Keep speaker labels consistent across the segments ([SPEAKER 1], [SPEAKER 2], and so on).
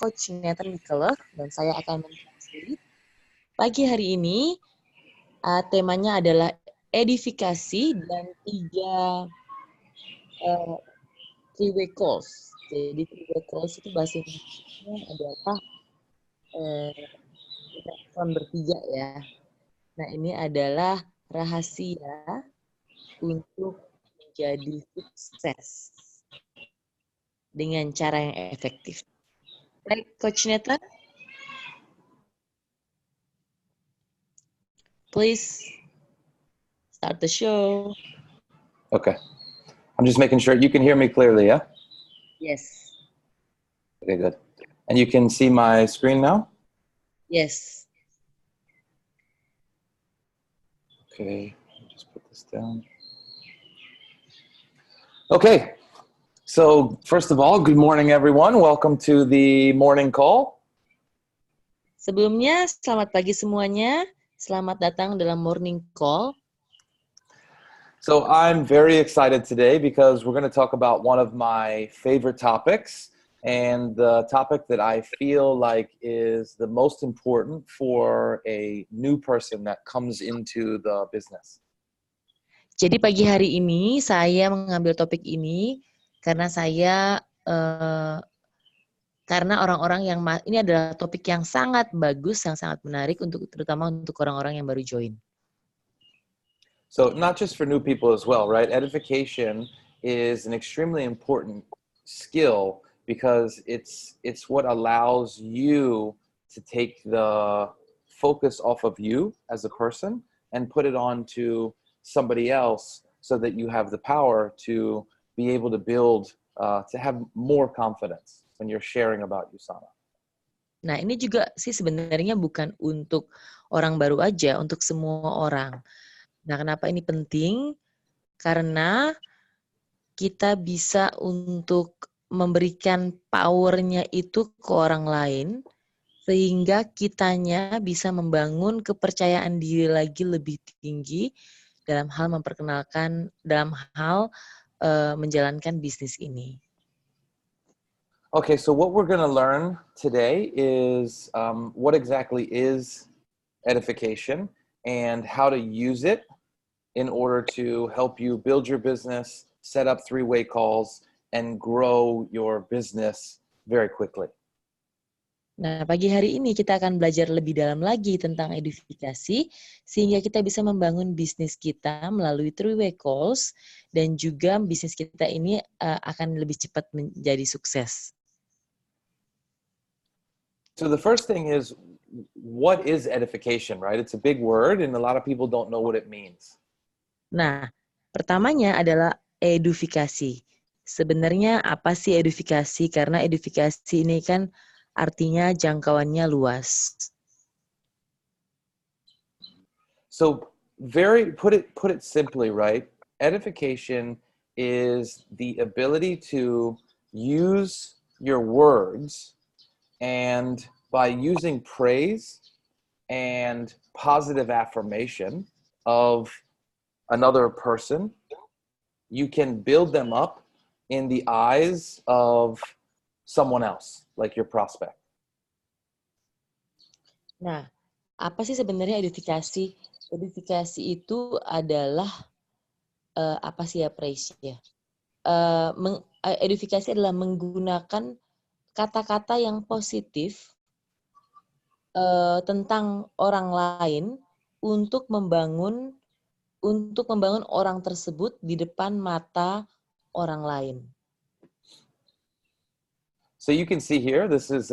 [SPEAKER 1] Coach Nathan Nicholas dan saya akan mentranslate. Pagi hari ini temanya adalah edifikasi dan three-way calls. Jadi three-way calls itu bahasa Indonesia adalah telepon bertiga ya. Nah ini adalah rahasia untuk menjadi sukses dengan cara yang efektif. Baik, Coach Neta, please start the show.
[SPEAKER 2] Okay. I'm just making sure you can hear me clearly, yeah?
[SPEAKER 1] Yes.
[SPEAKER 2] Okay, good. And you can see my screen now?
[SPEAKER 1] Yes.
[SPEAKER 2] Okay, let me just put this down. Okay, so first of all, good morning, everyone. Welcome to the morning call.
[SPEAKER 1] Sebelumnya, selamat pagi semuanya. Selamat datang dalam morning call.
[SPEAKER 2] So I'm very excited today because we're going to talk about one of my favorite topics and the topic that I feel like is the most important for a new person that comes into the business.
[SPEAKER 1] Jadi pagi hari ini saya mengambil topik ini karena karena orang-orang yang ini adalah topik yang sangat bagus, yang sangat menarik terutama untuk orang-orang yang baru join.
[SPEAKER 2] So not just for new people as well, right? Edification is an extremely important skill because it's what allows you to take the focus off of you as a person and put it on to somebody else so that you have the power to be able to build, to have more confidence when you're sharing about Usana.
[SPEAKER 1] Nah, ini juga sih sebenarnya bukan untuk orang baru aja, untuk semua orang. Nah, kenapa ini penting? Karena kita bisa untuk memberikan power-nya itu ke orang lain, sehingga kitanya bisa membangun kepercayaan diri lagi lebih tinggi dalam hal menjalankan bisnis ini.
[SPEAKER 2] Okay, so what we're going to learn today is what exactly is edification and how to use it in order to help you build your business, set up three-way calls, and grow your business very quickly.
[SPEAKER 1] Nah, pagi hari ini kita akan belajar lebih dalam lagi tentang edifikasi, sehingga kita bisa membangun bisnis kita melalui three-way calls, dan juga bisnis kita ini akan lebih cepat menjadi sukses.
[SPEAKER 2] So the first thing is, what is edification, right? It's a big word, and a lot of people don't know what it means.
[SPEAKER 1] Nah, pertamanya adalah edifikasi. Sebenarnya apa sih edifikasi? Karena edifikasi ini kan artinya jangkauannya luas.
[SPEAKER 2] So put it simply, right? Edification is the ability to use your words, and by using praise and positive affirmation of another person, you can build them up in the eyes of someone else, like your prospect.
[SPEAKER 1] Nah, apa sih sebenarnya edifikasi? Edifikasi itu adalah apa sih ya, praise ya? Edifikasi adalah menggunakan kata-kata yang positif tentang orang lain untuk membangun orang tersebut di depan mata orang lain.
[SPEAKER 2] So you can see here, this is,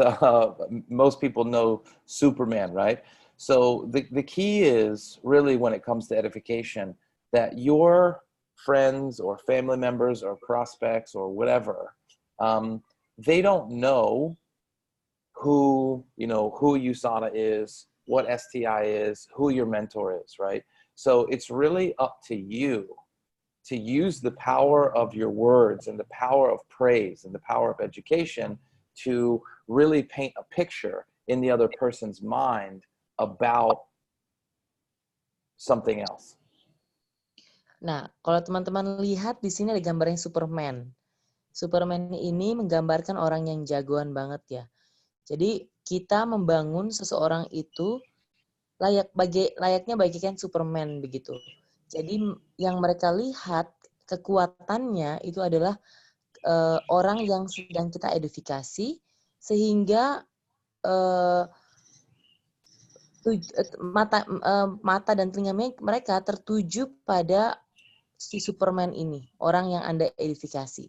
[SPEAKER 2] most people know Superman, right? So the key is really when it comes to edification, that your friends or family members or prospects or whatever, they don't know who USANA is, what STI is, who your mentor is, right? So it's really up to you to use the power of your words and the power of praise and the power of education to really paint a picture in the other person's mind about something else.
[SPEAKER 1] Nah, kalau teman-teman lihat di sini ada gambarnya Superman. Superman ini menggambarkan orang yang jagoan banget ya. Jadi kita membangun seseorang itu layaknya bagaikan Superman begitu. Jadi yang mereka lihat kekuatannya itu adalah orang yang sedang kita edifikasi, sehingga mata dan telinga mereka tertuju pada si Superman ini, orang yang Anda edifikasi.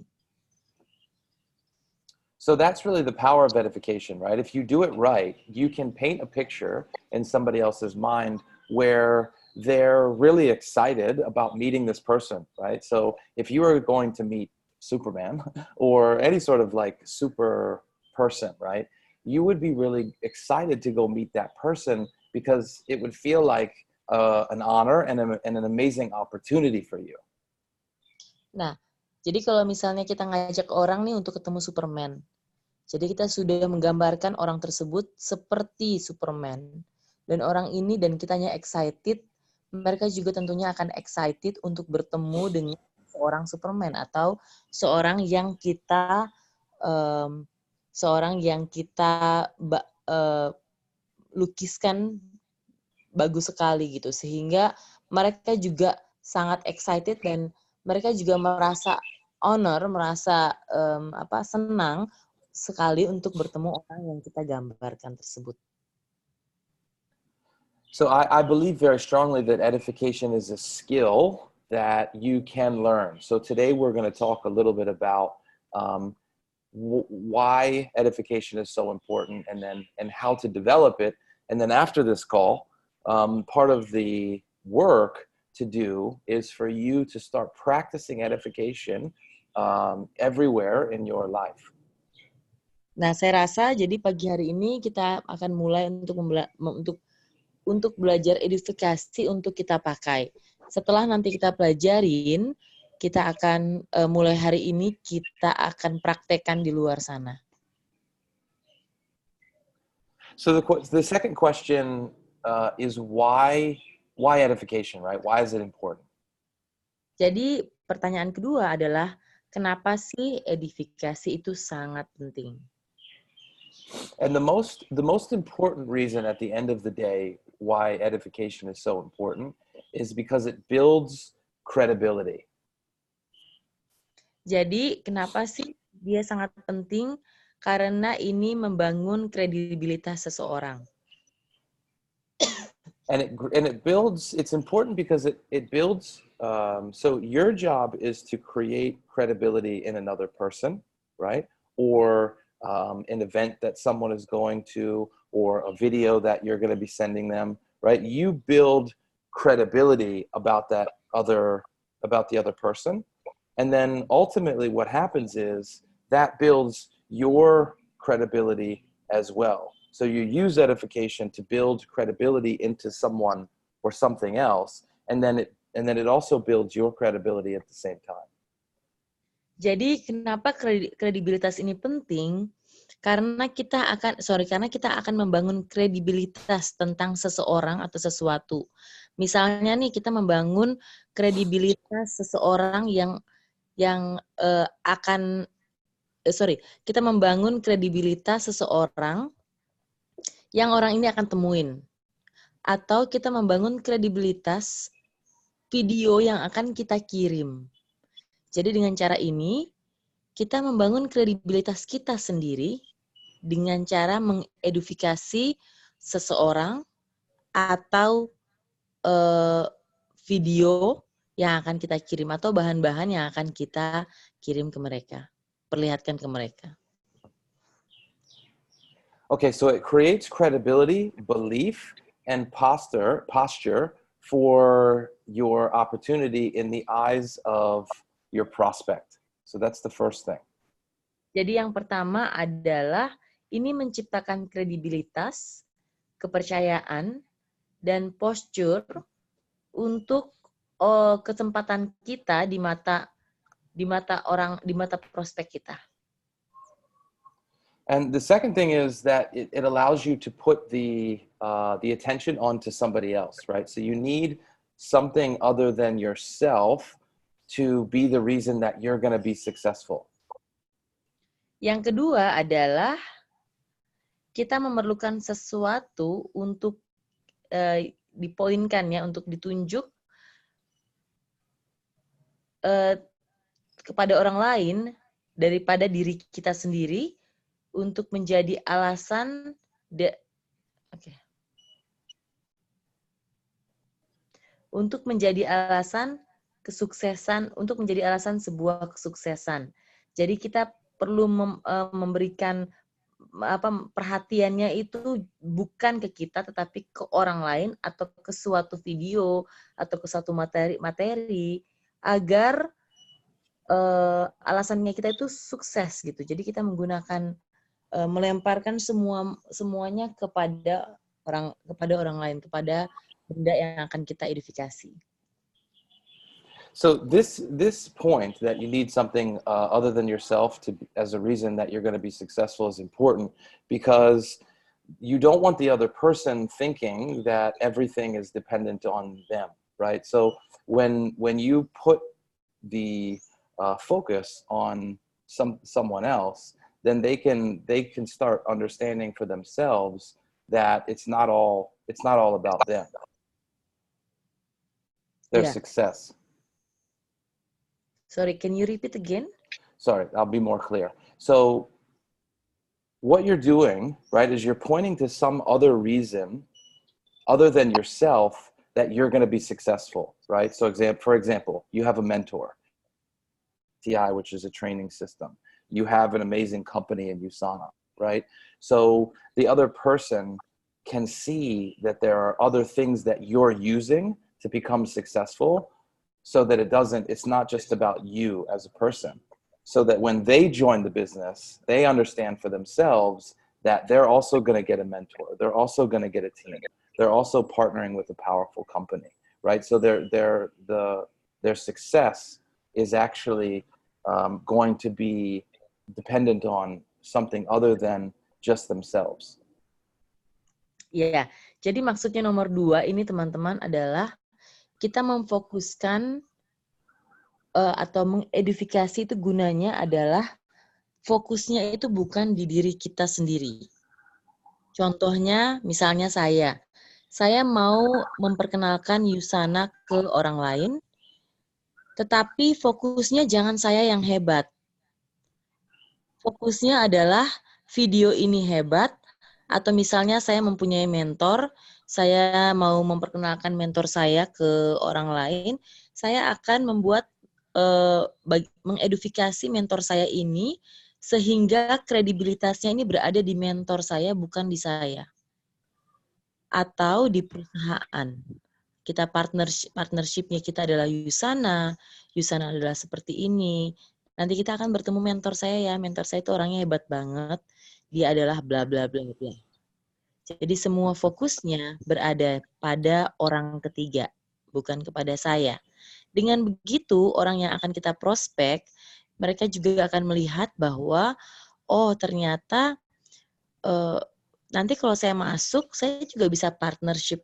[SPEAKER 2] So that's really the power of edification, right? If you do it right, you can paint a picture in somebody else's mind where they're really excited about meeting this person, right? So if you are going to meet Superman or any sort of like super person, right? You would be really excited to go meet that person because it would feel like an honor and an amazing opportunity for you.
[SPEAKER 1] Nah, jadi kalau misalnya kita ngajak orang nih untuk ketemu Superman, jadi kita sudah menggambarkan orang tersebut seperti Superman, dan orang ini dan kitanya excited, mereka juga tentunya akan excited untuk bertemu dengan seorang Superman atau seorang yang kita lukiskan bagus sekali gitu, sehingga mereka juga sangat excited dan mereka juga merasa honor, merasa senang sekali untuk bertemu orang yang kita gambarkan tersebut.
[SPEAKER 2] So I believe very strongly that edification is a skill that you can learn. So today we're going to talk a little bit about why edification is so important, and how to develop it. And then after this call, part of the work to do is for you to start practicing edification everywhere in your life.
[SPEAKER 1] Nah, saya rasa jadi pagi hari ini kita akan mulai untuk belajar edifikasi untuk kita pakai. Setelah nanti kita pelajarin, kita akan mulai hari ini kita akan praktekkan di luar sana.
[SPEAKER 2] So the second question is why edification, right? Why is it important?
[SPEAKER 1] Jadi pertanyaan kedua adalah kenapa sih edifikasi itu sangat penting?
[SPEAKER 2] And the most important reason at the end of the day why edification is so important is because it builds credibility.
[SPEAKER 1] Jadi kenapa sih dia sangat penting? Karena ini membangun kredibilitas seseorang.
[SPEAKER 2] And it's important because it builds, so your job is to create credibility in another person, right? Or an event that someone is going to, or a video that you're going to be sending them, right? You build credibility about the other person. And then ultimately what happens is that builds your credibility as well. So you use edification to build credibility into someone or something else, and then it also builds your credibility at the same time.
[SPEAKER 1] Jadi kenapa kredibilitas ini penting? Karena kita akan membangun kredibilitas tentang seseorang atau sesuatu. Misalnya nih kita membangun kredibilitas seseorang kita membangun kredibilitas seseorang yang orang ini akan temuin. Atau kita membangun kredibilitas video yang akan kita kirim. Jadi dengan cara ini, kita membangun kredibilitas kita sendiri dengan cara mengedifikasi seseorang atau video yang akan kita kirim atau bahan-bahan yang akan kita kirim ke mereka, perlihatkan ke mereka.
[SPEAKER 2] Okay, so it creates credibility, belief, and posture for your opportunity in the eyes of your prospect. So that's the first thing.
[SPEAKER 1] Jadi yang pertama adalah ini menciptakan kredibilitas, kepercayaan, dan postur untuk kesempatan kita di mata prospek kita.
[SPEAKER 2] And the second thing is that it allows you to put the attention onto somebody else, right? So you need something other than yourself to be the reason that you're going to be successful.
[SPEAKER 1] Yang kedua adalah kita memerlukan sesuatu untuk dipoinkan ya, untuk ditunjuk kepada orang lain daripada diri kita sendiri untuk menjadi alasan untuk menjadi alasan kesuksesan, untuk menjadi alasan sebuah kesuksesan. Jadi kita perlu memberikan perhatiannya itu bukan ke kita tetapi ke orang lain atau ke suatu video atau ke suatu materi agar alasannya kita itu sukses gitu. Jadi kita menggunakan melemparkan semuanya kepada orang lain, kepada benda yang akan kita edifikasi.
[SPEAKER 2] So this point that you need something other than yourself as a reason that you're going to be successful is important, because you don't want the other person thinking that everything is dependent on them, right? So when you put the focus on someone else, then they can start understanding for themselves that it's not all about them, their success.
[SPEAKER 1] Sorry, can you repeat again?
[SPEAKER 2] Sorry, I'll be more clear. So what you're doing, right, is you're pointing to some other reason other than yourself that you're going to be successful, right? So for example, you have a mentor, TI, which is a training system. You have an amazing company in USANA, right? So the other person can see that there are other things that you're using to become successful, so that it's not just about you as a person. So that when they join the business, they understand for themselves that they're also going to get a mentor. They're also going to get a team. They're also partnering with a powerful company, right? So their success is actually going to be dependent on something other than just themselves.
[SPEAKER 1] Ya, jadi maksudnya nomor 2 ini teman-teman adalah kita memfokuskan atau mengedifikasi itu gunanya adalah fokusnya itu bukan di diri kita sendiri. Contohnya, misalnya saya mau memperkenalkan Yusana ke orang lain, tetapi fokusnya jangan saya yang hebat. Fokusnya adalah video ini hebat, atau misalnya saya mempunyai mentor, saya mau memperkenalkan mentor saya ke orang lain, saya akan membuat mengedifikasi mentor saya ini sehingga kredibilitasnya ini berada di mentor saya, bukan di saya. Atau di perusahaan. Kita partnership-nya kita adalah Yusana adalah seperti ini. Nanti kita akan bertemu mentor saya ya, mentor saya itu orangnya hebat banget, dia adalah bla bla bla bla. Jadi semua fokusnya berada pada orang ketiga, bukan kepada saya. Dengan begitu, orang yang akan kita prospek, mereka juga akan melihat bahwa, oh ternyata nanti kalau saya masuk, saya juga bisa partnership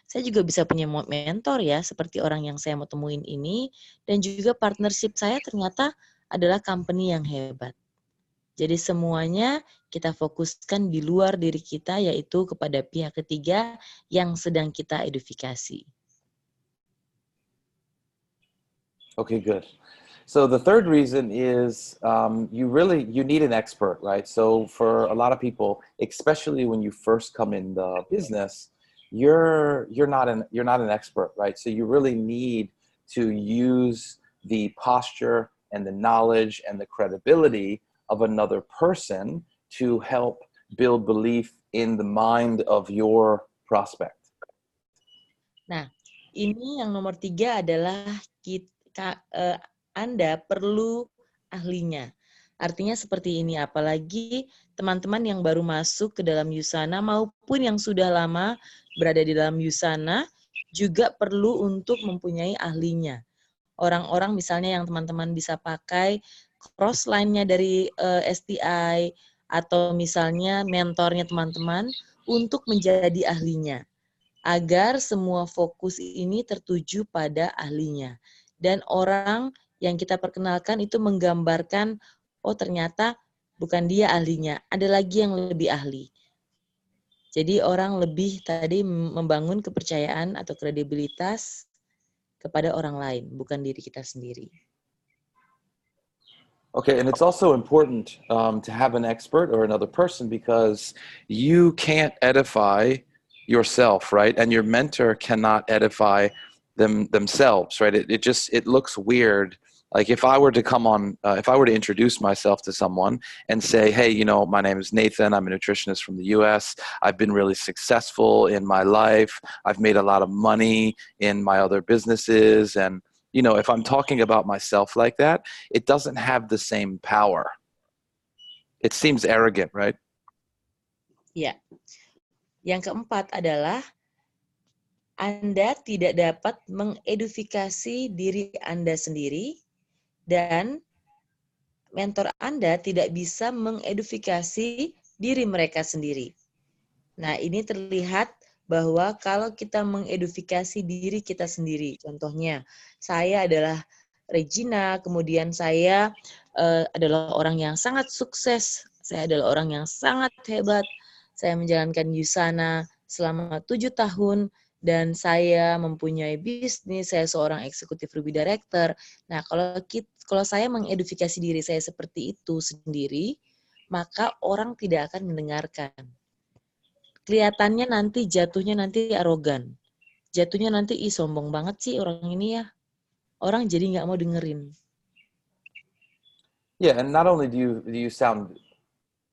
[SPEAKER 1] saya juga bisa punya mentor ya, seperti orang yang saya mau temuin ini, dan juga partnership saya ternyata adalah company yang hebat. Jadi semuanya kita fokuskan di luar diri kita, yaitu kepada pihak ketiga yang sedang kita edifikasi.
[SPEAKER 2] Okay, good. So the third reason is you need an expert, right? So for a lot of people, especially when you first come in the business, you're not an expert, right? So you really need to use the posture and the knowledge and the credibility of another person to help build belief in the mind of your prospect.
[SPEAKER 1] Nah, ini yang nomor 3 adalah Anda perlu ahlinya. Artinya seperti ini, apalagi teman-teman yang baru masuk ke dalam Yusana maupun yang sudah lama berada di dalam Yusana juga perlu untuk mempunyai ahlinya. Orang-orang misalnya yang teman-teman bisa pakai cross-line-nya dari STI atau misalnya mentornya teman-teman untuk menjadi ahlinya. Agar semua fokus ini tertuju pada ahlinya. Dan orang yang kita perkenalkan itu menggambarkan, oh ternyata bukan dia ahlinya, ada lagi yang lebih ahli. Jadi orang lebih tadi membangun kepercayaan atau kredibilitas kepada orang lain, bukan diri kita sendiri.
[SPEAKER 2] Okay, and it's also important to have an expert or another person because you can't edify yourself, right? And your mentor cannot edify themselves, right? It looks weird. Like if I were to come on, if I were to introduce myself to someone and say, hey, you know, my name is Nathan. I'm a nutritionist from the U.S. I've been really successful in my life. I've made a lot of money in my other businesses, and you know, if I'm talking about myself like that, it doesn't have the same power. It seems arrogant, right?
[SPEAKER 1] Ya. Yang keempat adalah Anda tidak dapat mengedifikasi diri Anda sendiri dan mentor Anda tidak bisa mengedifikasi diri mereka sendiri. Nah, ini terlihat bahwa kalau kita mengedifikasi diri kita sendiri, contohnya saya adalah Regina, kemudian saya adalah orang yang sangat sukses, saya adalah orang yang sangat hebat, saya menjalankan Yusana selama 7 tahun, dan saya mempunyai bisnis, saya seorang eksekutif Ruby Director. Nah, kalau saya mengedifikasi diri saya seperti itu sendiri, maka orang tidak akan mendengarkan. Kelihatannya nanti jatuhnya nanti arogan. Jatuhnya nanti, ih sombong banget sih orang ini ya. Orang jadi nggak mau dengerin.
[SPEAKER 2] Yeah, and not only do you sound,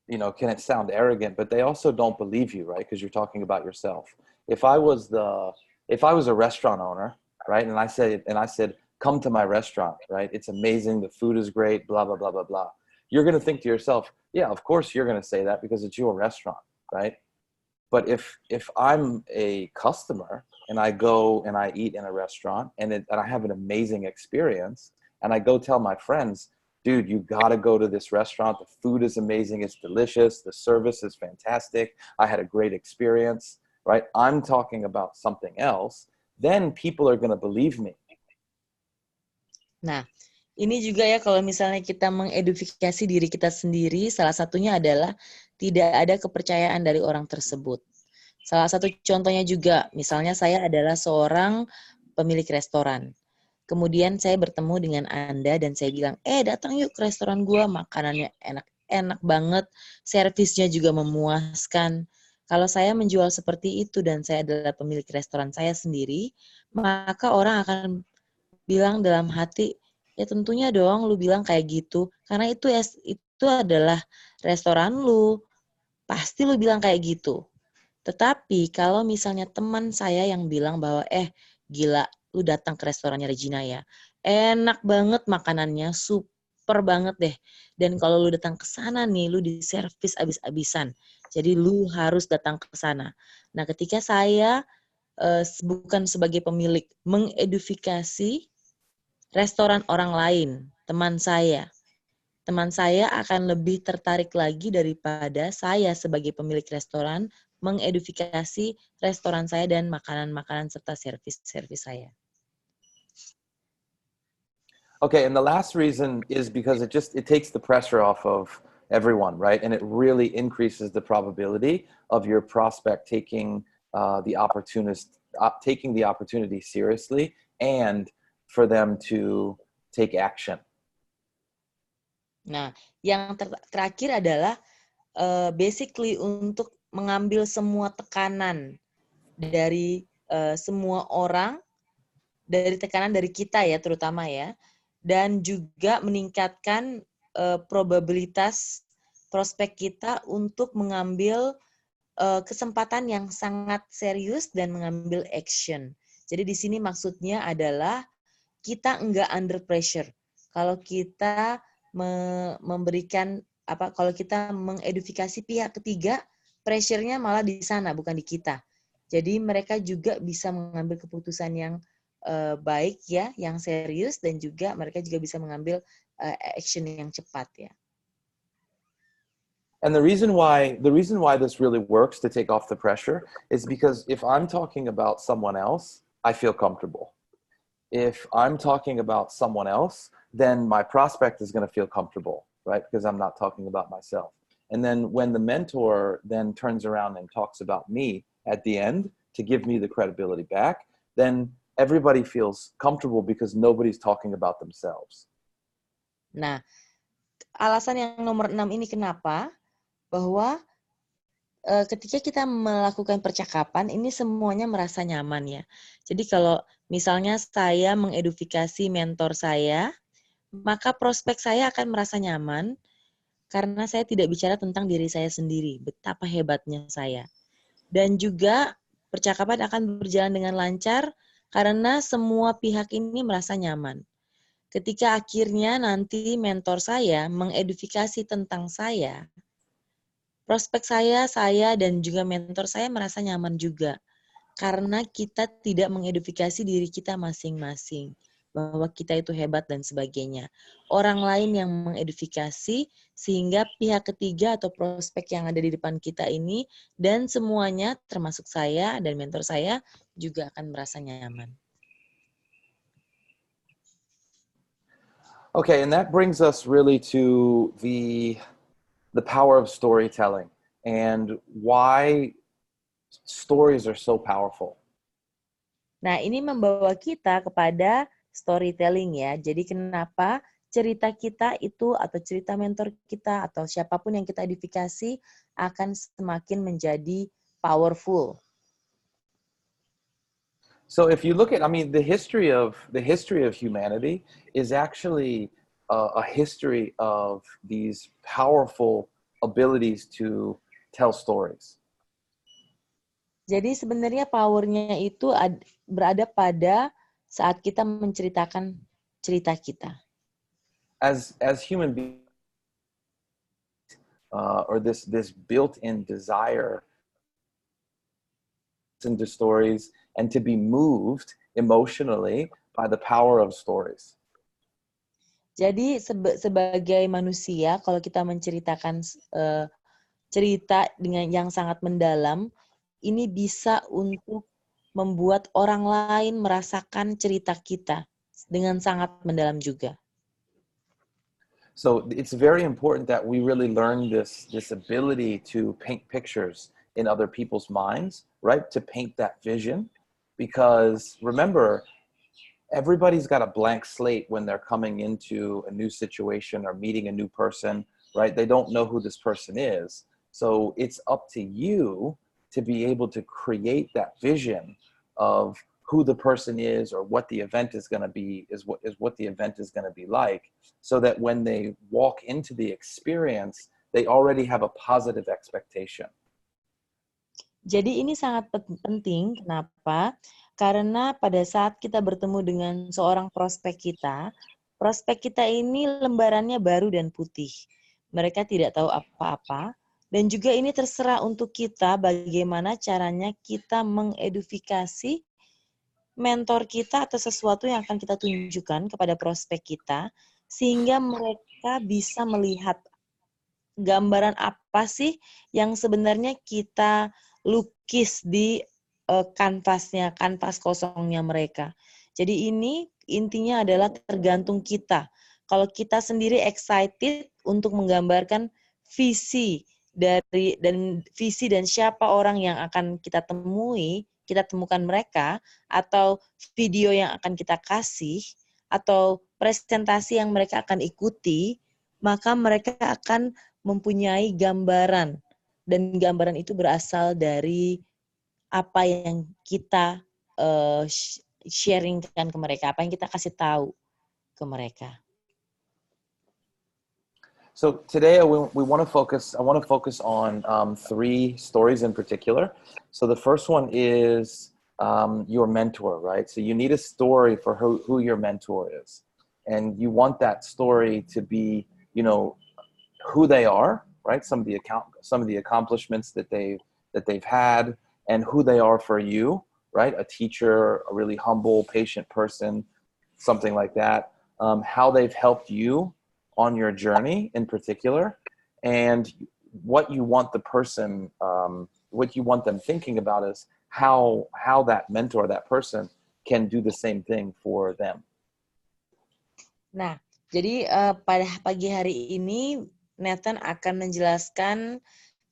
[SPEAKER 2] you know, can it sound arrogant, but they also don't believe you, right? Because you're talking about yourself. If I was a restaurant owner, right, and I said, come to my restaurant, right? It's amazing, the food is great, blah blah blah blah blah. You're going to think to yourself, yeah, of course you're going to say that because it's your restaurant, right? But if I'm a customer and I go and I eat in a restaurant and I have an amazing experience and I go tell my friends, dude, you got to go to this restaurant. The food is amazing. It's delicious. The service is fantastic. I had a great experience, right? I'm talking about something else. Then people are going to believe me.
[SPEAKER 1] Nah, ini juga ya kalau misalnya kita mengedifikasi diri kita sendiri, salah satunya adalah tidak ada kepercayaan dari orang tersebut. Salah satu contohnya juga, misalnya saya adalah seorang pemilik restoran. Kemudian saya bertemu dengan Anda dan saya bilang, datang yuk ke restoran gua, makanannya enak banget, servisnya juga memuaskan. Kalau saya menjual seperti itu dan saya adalah pemilik restoran saya sendiri, maka orang akan bilang dalam hati, ya tentunya dong lu bilang kayak gitu, karena itu adalah restoran lu, pasti lu bilang kayak gitu. Tetapi kalau misalnya teman saya yang bilang bahwa, gila, lu datang ke restorannya Regina ya, enak banget makanannya, super banget deh. Dan kalau lu datang ke sana nih, lu diservis abis-abisan. Jadi lu harus datang ke sana. Nah, ketika saya bukan sebagai pemilik mengedifikasi restoran orang lain, teman saya akan lebih tertarik lagi daripada saya sebagai pemilik restoran mengedifikasi restoran saya dan makanan-makanan serta servis-servis saya.
[SPEAKER 2] Okay, and the last reason is because it takes the pressure off of everyone, right? And it really increases the probability of your prospect taking taking the opportunity seriously and for them to take action.
[SPEAKER 1] Nah, yang terakhir adalah basically untuk mengambil semua tekanan dari semua orang, dari tekanan dari kita ya terutama ya, dan juga meningkatkan probabilitas prospek kita untuk mengambil kesempatan yang sangat serius dan mengambil action. Jadi di sini maksudnya adalah kita enggak under pressure. Kalau kita memberikan kalau kita mengedifikasi pihak ketiga, pressure-nya malah di sana bukan di kita. Jadi mereka juga bisa mengambil keputusan yang baik ya, yang serius, dan juga mereka juga bisa mengambil action yang cepat ya.
[SPEAKER 2] And the reason why this really works to take off the pressure is because if I'm talking about someone else, I feel comfortable. If I'm talking about someone else, then my prospect is going to feel comfortable, right? Because I'm not talking about myself. And then when the mentor then turns around and talks about me at the end to give me the credibility back, then everybody feels comfortable because nobody's talking about themselves.
[SPEAKER 1] Nah, alasan yang nomor 6 ini kenapa? Bahwa ketika kita melakukan percakapan, ini semuanya merasa nyaman ya. Jadi kalau misalnya saya mengedifikasi mentor saya, maka prospek saya akan merasa nyaman karena saya tidak bicara tentang diri saya sendiri, betapa hebatnya saya. Dan juga percakapan akan berjalan dengan lancar karena semua pihak ini merasa nyaman. Ketika akhirnya nanti mentor saya mengedifikasi tentang saya, prospek saya, dan juga mentor saya merasa nyaman juga. Karena kita tidak mengedifikasi diri kita masing-masing. Bahwa kita itu hebat dan sebagainya. Orang lain yang mengedifikasi sehingga pihak ketiga atau prospek yang ada di depan kita ini dan semuanya termasuk saya dan mentor saya juga akan merasa nyaman.
[SPEAKER 2] Okay, and that brings us really to the power of storytelling and why stories are so powerful.
[SPEAKER 1] Nah, ini membawa kita kepada storytelling ya. Jadi kenapa cerita kita itu atau cerita mentor kita atau siapapun yang kita edifikasi akan semakin menjadi powerful.
[SPEAKER 2] So if you look at, I mean, the history of humanity is actually a history of these powerful abilities to tell stories.
[SPEAKER 1] Jadi sebenarnya powernya itu berada pada saat kita menceritakan cerita kita.
[SPEAKER 2] As human beings, or this built-in desire into stories and to be moved emotionally by the power of stories.
[SPEAKER 1] Jadi sebagai manusia, kalau kita menceritakan cerita dengan yang sangat mendalam, ini bisa untuk membuat orang lain merasakan cerita kita dengan sangat mendalam juga.
[SPEAKER 2] So it's very important that we really learn this ability to paint pictures in other people's minds, right? To paint that vision, because remember, everybody's got a blank slate when they're coming into a new situation or meeting a new person, right? They don't know who this person is. So it's up to you to be able to create that vision of who the person is or what the event is going to be, is what the event is going to be like, so that when they walk into the experience, they already have a positive expectation.
[SPEAKER 1] Jadi ini sangat penting, kenapa? Karena pada saat kita bertemu dengan seorang prospek kita ini lembarannya baru dan putih. Mereka tidak tahu apa-apa, dan juga ini terserah untuk kita bagaimana caranya kita mengedifikasi mentor kita atau sesuatu yang akan kita tunjukkan kepada prospek kita, sehingga mereka bisa melihat gambaran apa sih yang sebenarnya kita lukis di kanvas kosongnya mereka. Jadi ini intinya adalah tergantung kita. Kalau kita sendiri excited untuk menggambarkan visi dan siapa orang yang akan kita temukan mereka, atau video yang akan kita kasih, atau presentasi yang mereka akan ikuti, maka mereka akan mempunyai gambaran. Dan gambaran itu berasal dari apa yang kita sharingkan ke mereka, apa yang kita kasih tahu ke mereka.
[SPEAKER 2] So today I want to focus on 3 stories in particular. So the first one is your mentor, right? So you need a story for who your mentor is. And you want that story to be, who they are, right? Some of the accomplishments that they've had, and who they are for you, right? A teacher, a really humble, patient person, something like that. How they've helped you on your journey in particular, and what you want the person, what you want them thinking about is how that mentor, that person, can do the same thing for them.
[SPEAKER 1] Nah, jadi pada pagi hari ini Nathan akan menjelaskan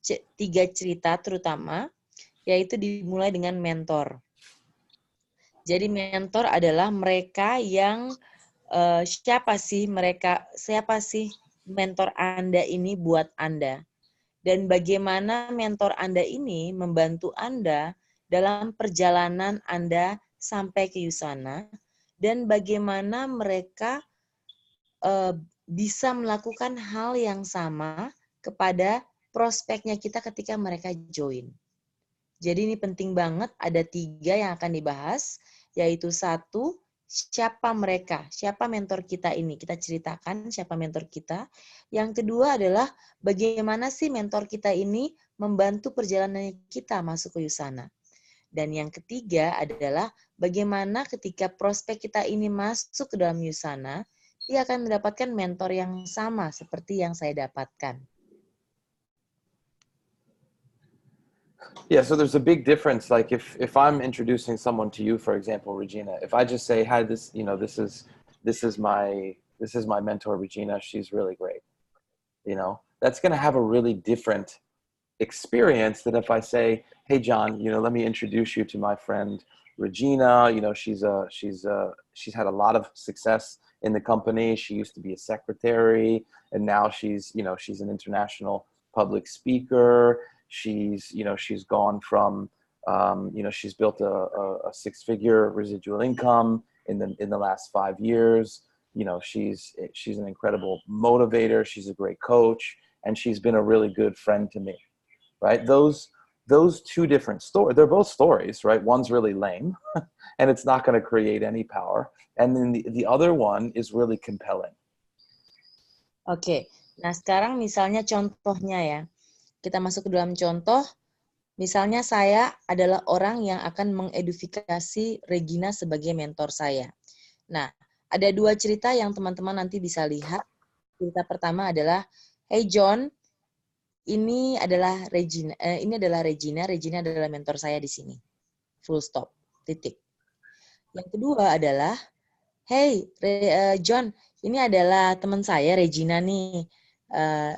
[SPEAKER 1] 3 cerita terutama, yaitu dimulai dengan mentor. Jadi mentor adalah mereka yang siapa sih mentor Anda ini buat Anda, dan bagaimana mentor Anda ini membantu Anda dalam perjalanan Anda sampai ke Yusana, dan bagaimana mereka bisa melakukan hal yang sama kepada prospeknya kita ketika mereka join. Jadi ini penting banget, ada 3 yang akan dibahas, yaitu 1, siapa mereka, siapa mentor kita ini, kita ceritakan siapa mentor kita. Yang kedua adalah bagaimana sih mentor kita ini membantu perjalanan kita masuk ke Yusana. Dan yang ketiga adalah bagaimana ketika prospek kita ini masuk ke dalam Yusana, dia akan mendapatkan mentor yang sama seperti yang saya dapatkan.
[SPEAKER 2] Yeah, so there's a big difference. Like if I'm introducing someone to you, for example, Regina, if I just say, "Hi, this is my mentor, Regina. She's really great." That's going to have a really different experience than if I say, "Hey, John, let me introduce you to my friend Regina. She's had a lot of success in the company. She used to be a secretary, and now she's an international public speaker. She's gone from she's built a 6-figure residual income in the last 5 years. She's an incredible motivator. She's a great coach, and she's been a really good friend to me." Right? Those 2 different stories, they're both stories, right? One's really lame and it's not going to create any power. And then the other one is really compelling.
[SPEAKER 1] Oke, nah sekarang misalnya contohnya ya. Kita masuk ke dalam contoh, misalnya saya adalah orang yang akan mengedifikasi Regina sebagai mentor saya. Nah, ada 2 cerita yang teman-teman nanti bisa lihat. Cerita pertama adalah, "Hey John, ini adalah Regina. Regina adalah mentor saya di sini. Full stop. Titik." Yang kedua adalah, "Hey John, ini adalah teman saya Regina nih.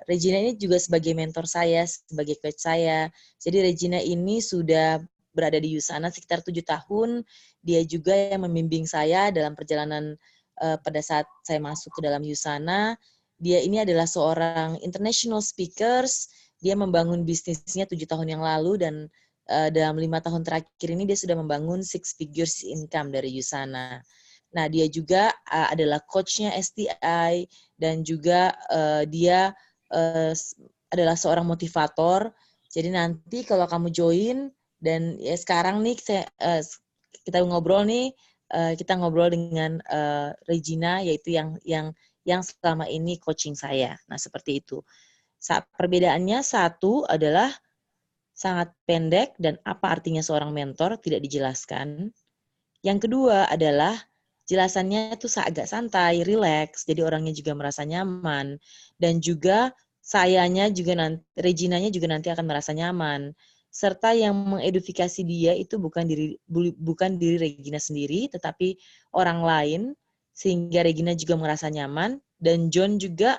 [SPEAKER 1] Regina ini juga sebagai mentor saya, sebagai coach saya. Jadi Regina ini sudah berada di Yusana sekitar 7 tahun. Dia juga yang membimbing saya dalam perjalanan pada saat saya masuk ke dalam Yusana. Dia ini adalah seorang international speakers. Dia membangun bisnisnya 7 tahun yang lalu, dan dalam 5 tahun terakhir ini dia sudah membangun 6 figures income dari Yusana. Nah, dia juga adalah coach-nya STI, dan juga dia adalah seorang motivator. Jadi nanti kalau kamu join, dan ya sekarang nih kita ngobrol nih, kita ngobrol dengan Regina, yaitu yang selama ini coaching saya. Nah, seperti itu. Perbedaannya, 1 adalah sangat pendek dan apa artinya seorang mentor tidak dijelaskan. Yang kedua adalah jelasannya itu agak santai, rileks, jadi orangnya juga merasa nyaman, dan juga Reginanya juga nanti akan merasa nyaman. Serta yang mengedifikasi dia itu bukan diri Regina sendiri, tetapi orang lain, sehingga Regina juga merasa nyaman, dan John juga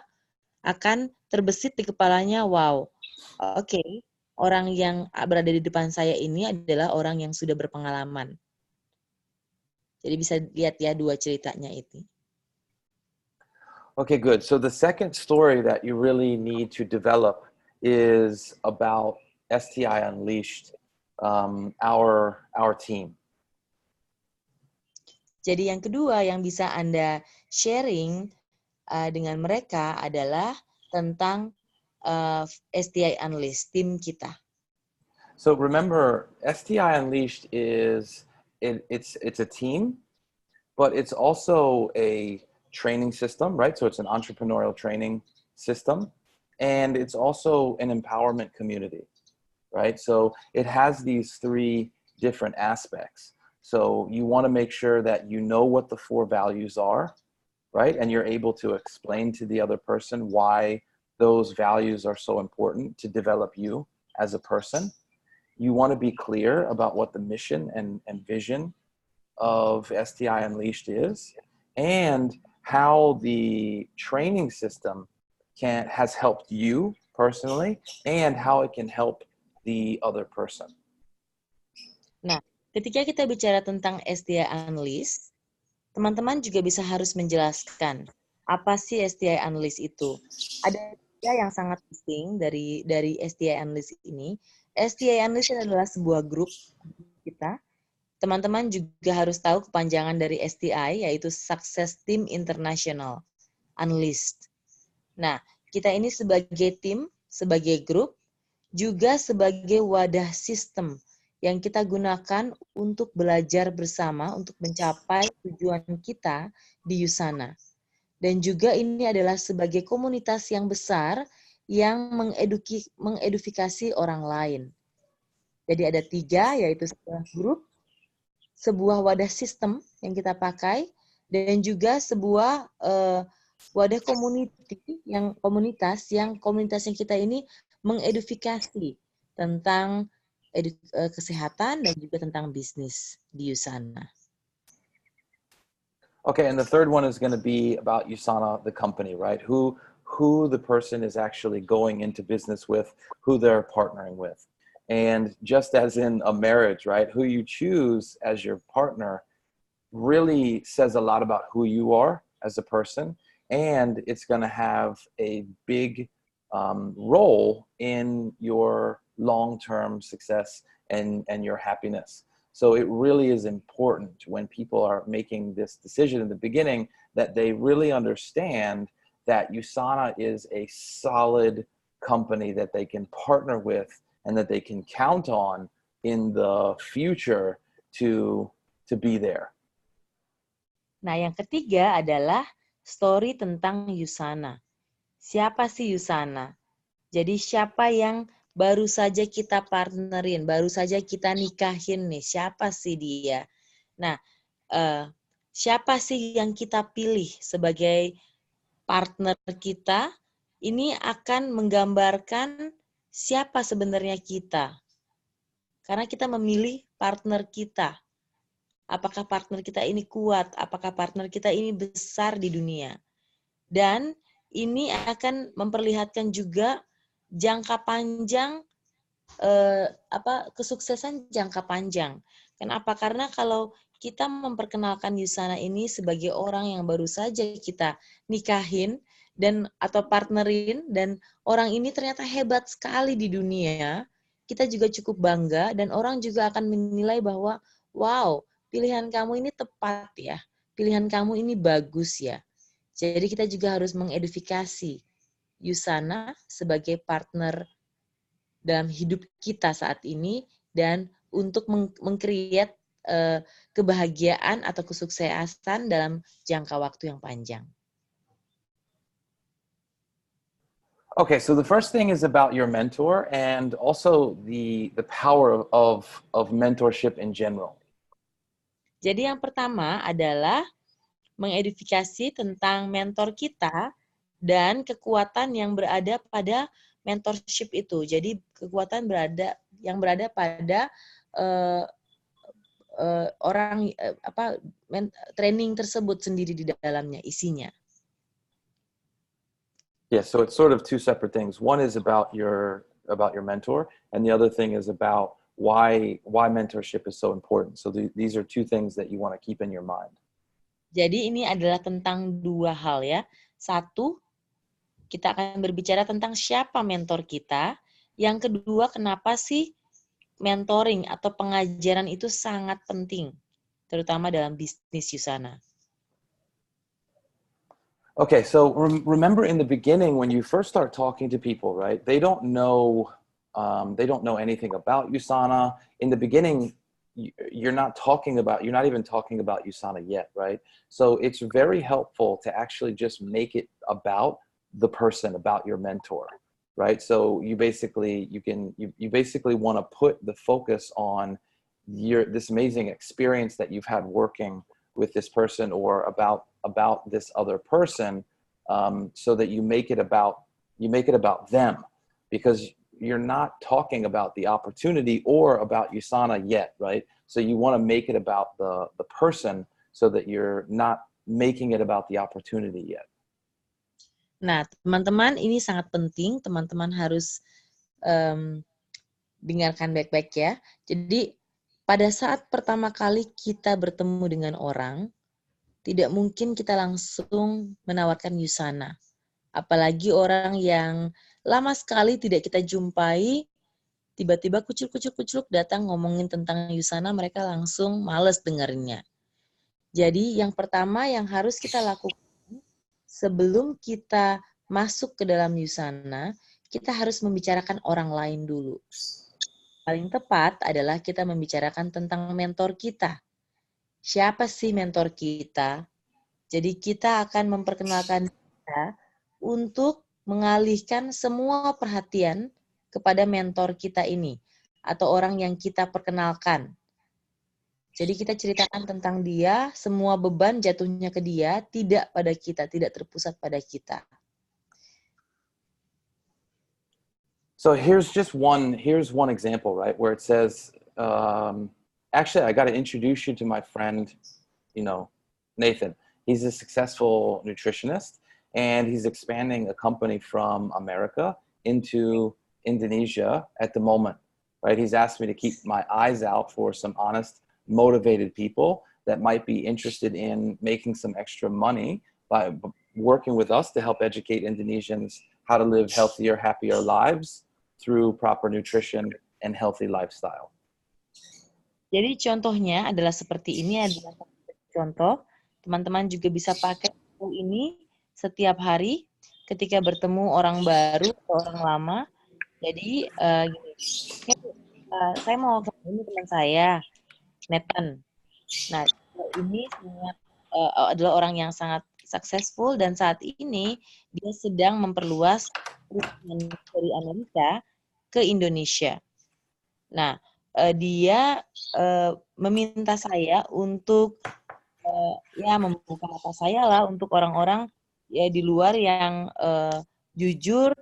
[SPEAKER 1] akan terbesit di kepalanya, wow, oke, orang yang berada di depan saya ini adalah orang yang sudah berpengalaman. Jadi bisa lihat ya 2 ceritanya itu.
[SPEAKER 2] Okay, good. So the second story that you really need to develop is about STI Unleashed, our team.
[SPEAKER 1] Jadi yang kedua yang bisa Anda sharing dengan mereka adalah tentang STI Unleashed, tim kita.
[SPEAKER 2] So remember, STI Unleashed it's a team, but it's also a training system, right? So it's an entrepreneurial training system, and it's also an empowerment community, right? So it has these 3 different aspects. So you want to make sure that you know what the 4 values are, right? And you're able to explain to the other person why those values are so important to develop you as a person. You want to be clear about what the mission and vision of STI Unleashed is, and how the training system has helped you personally and how it can help the other person.
[SPEAKER 1] Nah, ketika kita bicara tentang STI analyst, teman-teman juga harus menjelaskan apa sih STI analyst itu. Ada yang sangat penting dari STI analyst ini. STI analyst adalah sebuah grup kita. Teman-teman juga harus tahu kepanjangan dari STI, yaitu Success Team International Analyst. Nah, kita ini sebagai tim, sebagai grup, juga sebagai wadah sistem yang kita gunakan untuk belajar bersama untuk mencapai tujuan kita di Usana. Dan juga ini adalah sebagai komunitas yang besar yang mengedukasi orang lain. Jadi ada 3, yaitu sebuah grup, sebuah wadah sistem yang kita pakai, dan juga sebuah wadah komunitas yang kita ini mengedukasi tentang kesehatan dan juga tentang bisnis di Usana.
[SPEAKER 2] Okay, and the third one is going to be about Usana, the company, right? Who the person is actually going into business with, who they're partnering with. And just as in a marriage, right? Who you choose as your partner really says a lot about who you are as a person, and it's going to have a big role in your long-term success and your happiness. So it really is important when people are making this decision in the beginning that they really understand that Usana is a solid company that they can partner with and that they can count on in the future to be there.
[SPEAKER 1] Nah, yang ketiga adalah story tentang Usana. Siapa sih Usana? Jadi siapa yang baru saja kita partnerin, baru saja kita nikahin nih, siapa sih dia? Nah, siapa sih yang kita pilih sebagai partner kita? Ini akan menggambarkan siapa sebenarnya kita. Karena kita memilih partner kita. Apakah partner kita ini kuat? Apakah partner kita ini besar di dunia? Dan ini akan memperlihatkan juga jangka panjang, kesuksesan jangka panjang. Kenapa? Karena kalau kita memperkenalkan Usana ini sebagai orang yang baru saja kita nikahin dan atau partnerin, dan orang ini ternyata hebat sekali di dunia, kita juga cukup bangga dan orang juga akan menilai bahwa, wow, pilihan kamu ini tepat ya, pilihan kamu ini bagus ya. Jadi kita juga harus mengedifikasi Usana sebagai partner dalam hidup kita saat ini dan untuk meng-create kebahagiaan atau kesuksesan dalam jangka waktu yang panjang.
[SPEAKER 2] Okay, so the first thing is about your mentor and also the power of mentorship in general.
[SPEAKER 1] Jadi yang pertama adalah mengedifikasi tentang mentor kita dan kekuatan yang berada pada mentorship itu. Jadi kekuatan yang berada pada training tersebut sendiri di dalamnya, isinya.
[SPEAKER 2] Yeah, so it's sort of two separate things. One is about your mentor, and the other thing is about why mentorship is so important. So these are two things that you want to keep in your mind.
[SPEAKER 1] Jadi ini adalah tentang 2 hal ya. 1, kita akan berbicara tentang siapa mentor kita. Yang kedua, kenapa sih mentoring atau pengajaran itu sangat penting, terutama dalam bisnis Usana.
[SPEAKER 2] Okay, so remember in the beginning when you first start talking to people, right? They don't know anything about Usana. In the beginning, you're not even talking about Usana yet, right? So it's very helpful to actually just make it about the person, about your mentor, right? So you basically want to put the focus on this amazing experience that you've had working with this person or about this other person, so that you make it about them, because you're not talking about the opportunity or about Usana yet, right? So you want to make it about the person so that you're not making it about the opportunity yet.
[SPEAKER 1] Nah, teman-teman, ini sangat penting. Teman-teman harus dengarkan baik-baik ya. Jadi, pada saat pertama kali kita bertemu dengan orang, tidak mungkin kita langsung menawarkan yusana. Apalagi orang yang lama sekali tidak kita jumpai, tiba-tiba kucuk-kucuk datang ngomongin tentang yusana, mereka langsung males dengerinnya. Jadi yang pertama yang harus kita lakukan sebelum kita masuk ke dalam yusana, kita harus membicarakan orang lain dulu. Paling tepat adalah kita membicarakan tentang mentor kita. Siapa sih mentor kita? Jadi kita akan memperkenalkan dia untuk mengalihkan semua perhatian kepada mentor kita ini atau orang yang kita perkenalkan. Jadi kita ceritakan tentang dia, semua beban jatuhnya ke dia, tidak pada kita, tidak terpusat pada kita.
[SPEAKER 2] So here's one example, right, where it says, actually, I got to introduce you to my friend, Nathan. He's a successful nutritionist, and he's expanding a company from America into Indonesia at the moment, right? He's asked me to keep my eyes out for some honest, motivated people that might be interested in making some extra money by working with us to help educate Indonesians how to live healthier, happier lives through proper nutrition and healthy lifestyle.
[SPEAKER 1] Jadi contohnya adalah seperti ini, adalah contoh. Teman-teman juga bisa pakai ini setiap hari ketika bertemu orang baru atau orang lama. Jadi gini, saya mau ketemu ini teman saya, Nathan. Nah, ini sangat, adalah orang yang sangat successful dan saat ini dia sedang memperluas perusahaan dari Amerika ke Indonesia. Nah, dia meminta saya untuk ya membuka mata saya lah untuk orang-orang ya di luar yang jujur,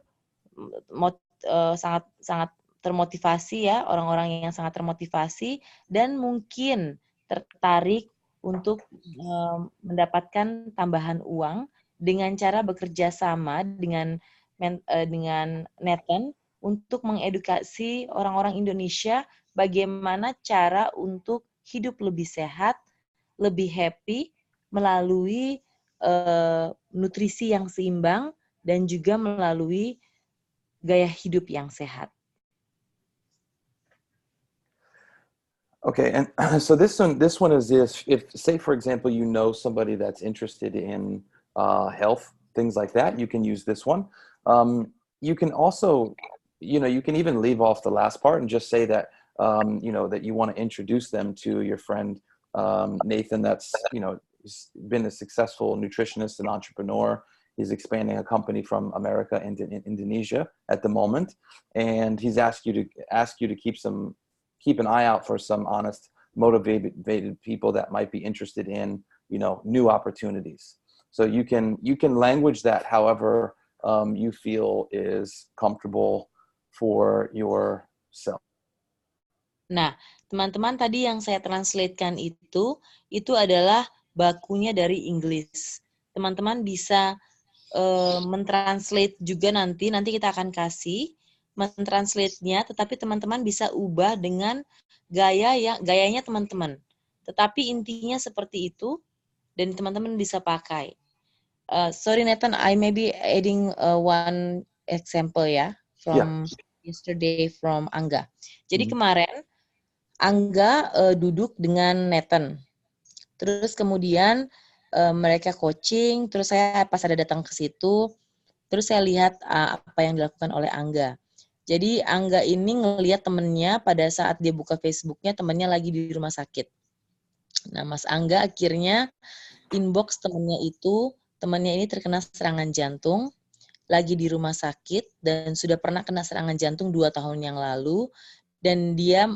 [SPEAKER 1] sangat sangat termotivasi ya, orang-orang yang sangat termotivasi dan mungkin tertarik untuk mendapatkan tambahan uang dengan cara bekerja sama dengan Nathan untuk mengedukasi orang-orang Indonesia bagaimana cara untuk hidup lebih sehat, lebih happy melalui nutrisi yang seimbang dan juga melalui gaya hidup yang sehat.
[SPEAKER 2] Okay, and so this one is if say for example you know somebody that's interested in health, things like that, you can use this one. You can also, you can even leave off the last part and just say that that you want to introduce them to your friend Nathan. That's he's been a successful nutritionist and entrepreneur. He's expanding a company from America into Indonesia at the moment, and he's asked you to keep an eye out for some honest, motivated people that might be interested in, new opportunities. So you can language that however you feel is comfortable for yourself.
[SPEAKER 1] Nah, teman-teman tadi yang saya translatekan itu adalah bakunya dari Inggris. Teman-teman bisa mentranslate juga nanti kita akan kasih mentranslate-nya, tetapi teman-teman bisa ubah dengan gayanya teman-teman. Tetapi intinya seperti itu dan teman-teman bisa pakai. Sorry Nathan, I may be adding one example ya from yesterday from Angga. Jadi kemarin Angga duduk dengan Nathan. Terus kemudian mereka coaching, terus saya pas ada datang ke situ, terus saya lihat apa yang dilakukan oleh Angga. Jadi Angga ini ngelihat temennya pada saat dia buka Facebooknya, temennya lagi di rumah sakit. Nah, Mas Angga akhirnya inbox temennya ini terkena serangan jantung, lagi di rumah sakit, dan sudah pernah kena serangan jantung 2 tahun yang lalu, dan dia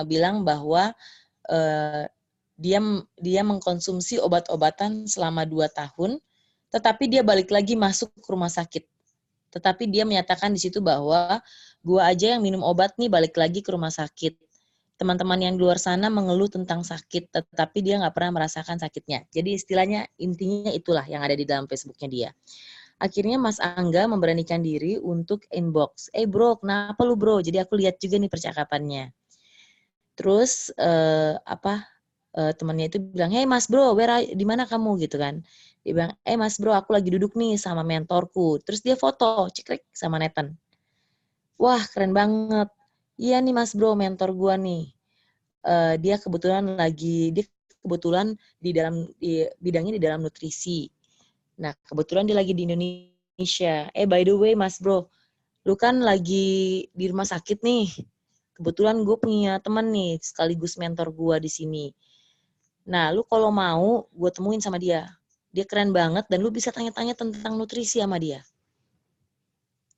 [SPEAKER 1] bilang bahwa dia mengkonsumsi obat-obatan selama 2 tahun, tetapi dia balik lagi masuk ke rumah sakit. Tetapi dia menyatakan di situ bahwa gua aja yang minum obat nih balik lagi ke rumah sakit. Teman-teman yang di luar sana mengeluh tentang sakit, tetapi dia nggak pernah merasakan sakitnya. Jadi istilahnya intinya itulah yang ada di dalam Facebooknya dia. akhirnya Mas Angga memberanikan diri untuk inbox. Bro, kenapa lu bro? Jadi aku lihat juga nih percakapannya. Terus temannya itu bilang, hey Mas Bro, di mana kamu gitu kan? Dia bilang, Mas Bro, aku lagi duduk nih sama mentorku. Terus dia foto, cekrek sama Nathan. Wah, keren banget. Iya nih Mas Bro, mentor gua nih. Dia kebetulan bidangnya di dalam nutrisi. Nah, kebetulan dia lagi di Indonesia. By the way Mas Bro, lu kan lagi di rumah sakit nih. Kebetulan gue punya teman nih, sekaligus mentor gue di sini. Nah, lu kalau mau, gue temuin sama dia. Dia keren banget dan lu bisa tanya-tanya tentang nutrisi sama dia.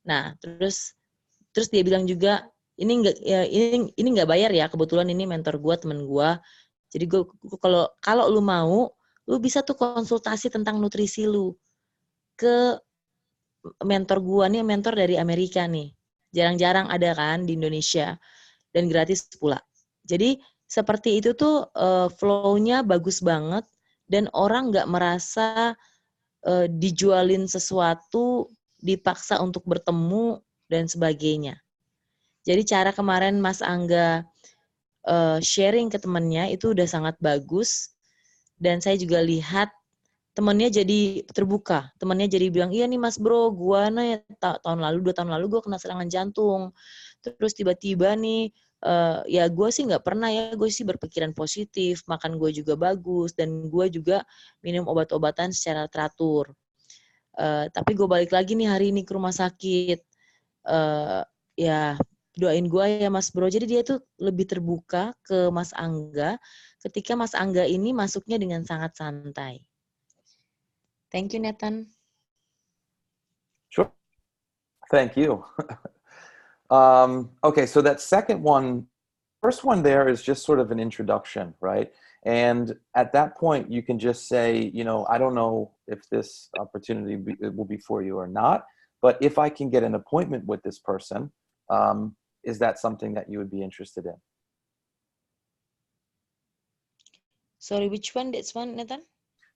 [SPEAKER 1] Nah, terus dia bilang juga, ini nggak bayar ya, kebetulan ini mentor gue, temen gue. Jadi gue kalau lu mau, lu bisa tuh konsultasi tentang nutrisi lu ke mentor gue nih, mentor dari Amerika nih. Jarang-jarang ada kan di Indonesia dan gratis pula. Jadi seperti itu tuh flow-nya bagus banget dan orang nggak merasa dijualin sesuatu, dipaksa untuk bertemu dan sebagainya. Jadi cara kemarin Mas Angga sharing ke temannya itu udah sangat bagus dan saya juga lihat temannya jadi terbuka. Temannya jadi bilang, iya nih Mas Bro, gua nih 2 tahun lalu gue kena serangan jantung. Terus tiba-tiba nih, ya gue sih nggak pernah ya, gue sih berpikiran positif, makan gue juga bagus, dan gue juga minum obat-obatan secara teratur. Tapi gue balik lagi nih hari ini ke rumah sakit. Ya doain gue ya Mas Bro. Jadi dia tuh lebih terbuka ke Mas Angga ketika Mas Angga ini masuknya dengan sangat santai. Thank you, Nathan.
[SPEAKER 2] Sure. Thank you. Okay, so that first one there is just sort of an introduction, right? And at that point, you can just say, I don't know if this opportunity will be for you or not, but if I can get an appointment with this person, is that something that you would be interested in?
[SPEAKER 1] Sorry, which one? That's one, Nathan?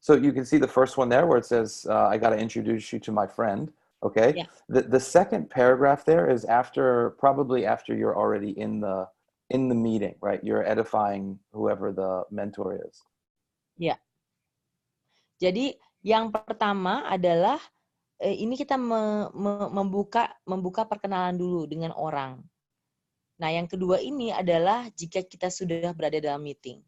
[SPEAKER 2] So you can see the first one there where it says, I got to introduce you to my friend. Okay.
[SPEAKER 1] Yeah.
[SPEAKER 2] The second paragraph there is probably after you're already in the meeting, right? You're edifying whoever the mentor is.
[SPEAKER 1] Ya. Jadi yang pertama adalah ini kita membuka perkenalan dulu dengan orang. Nah, yang kedua ini adalah jika kita sudah berada dalam meeting.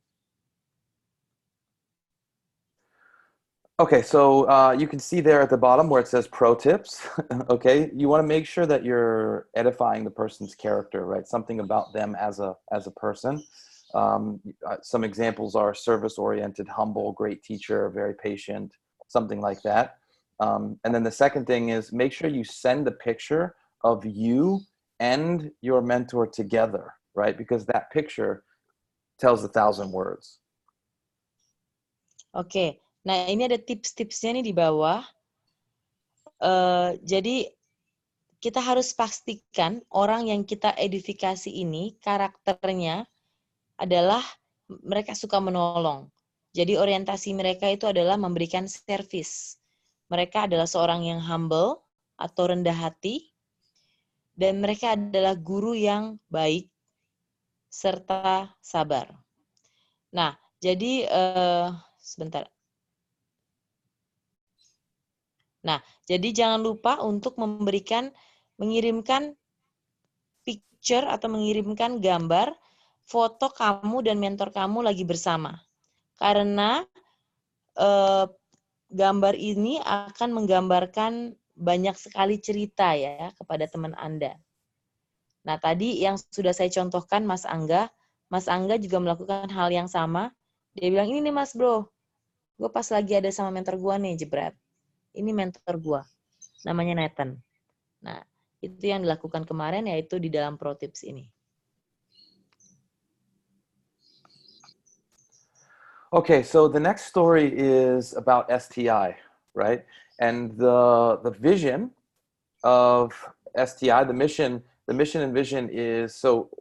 [SPEAKER 2] Okay, so you can see there at the bottom where it says pro tips. Okay, you want to make sure that you're edifying the person's character, right? Something about them as a person. Some examples are service-oriented, humble, great teacher, very patient, something like that. And then the second thing is make sure you send a picture of you and your mentor together, right? Because that picture tells 1,000 words.
[SPEAKER 1] Oke. Nah, ini ada tips-tipsnya nih di bawah. Jadi kita harus pastikan orang yang kita edifikasi ini karakternya adalah mereka suka menolong. Jadi orientasi mereka itu adalah memberikan servis. Mereka adalah seorang yang humble atau rendah hati, dan mereka adalah guru yang baik serta sabar. Nah, jadi sebentar. Nah, jadi jangan lupa untuk mengirimkan picture atau mengirimkan gambar foto kamu dan mentor kamu lagi bersama. Karena gambar ini akan menggambarkan banyak sekali cerita ya kepada teman Anda. Nah, tadi yang sudah saya contohkan Mas Angga juga melakukan hal yang sama. Dia bilang, ini nih Mas Bro, gue pas lagi ada sama mentor gue nih, jebret. Ini mentor gue, namanya Nathan. Nah, itu yang dilakukan kemarin, yaitu di dalam pro tips ini.
[SPEAKER 2] Okay, so the next story is about STI, right? And the vision of STI, the mission and vision is, so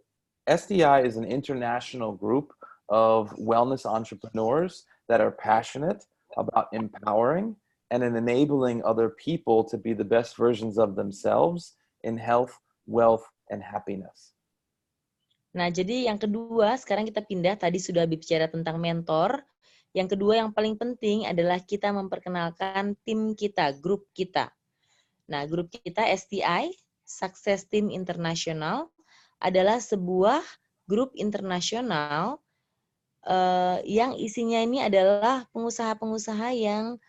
[SPEAKER 2] STI is an international group of wellness entrepreneurs that are passionate about empowering and in enabling other people to be the best versions of themselves in health, wealth, and happiness.
[SPEAKER 1] Nah, jadi yang kedua, sekarang kita pindah, tadi sudah bicara tentang mentor. Yang kedua yang paling penting adalah kita memperkenalkan tim kita, grup kita. Nah, grup kita STI, Success Team International, adalah sebuah grup internasional yang isinya ini adalah pengusaha-pengusaha yang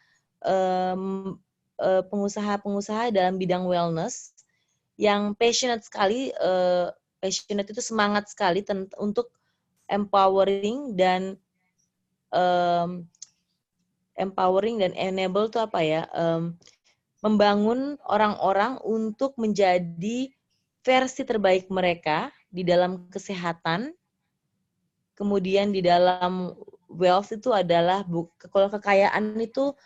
[SPEAKER 1] pengusaha-pengusaha dalam bidang wellness yang passionate sekali, passionate itu semangat sekali untuk empowering dan enable itu apa ya? Membangun orang-orang untuk menjadi versi terbaik mereka di dalam kesehatan. Kemudian di dalam wealth itu adalah kalau kekayaan itu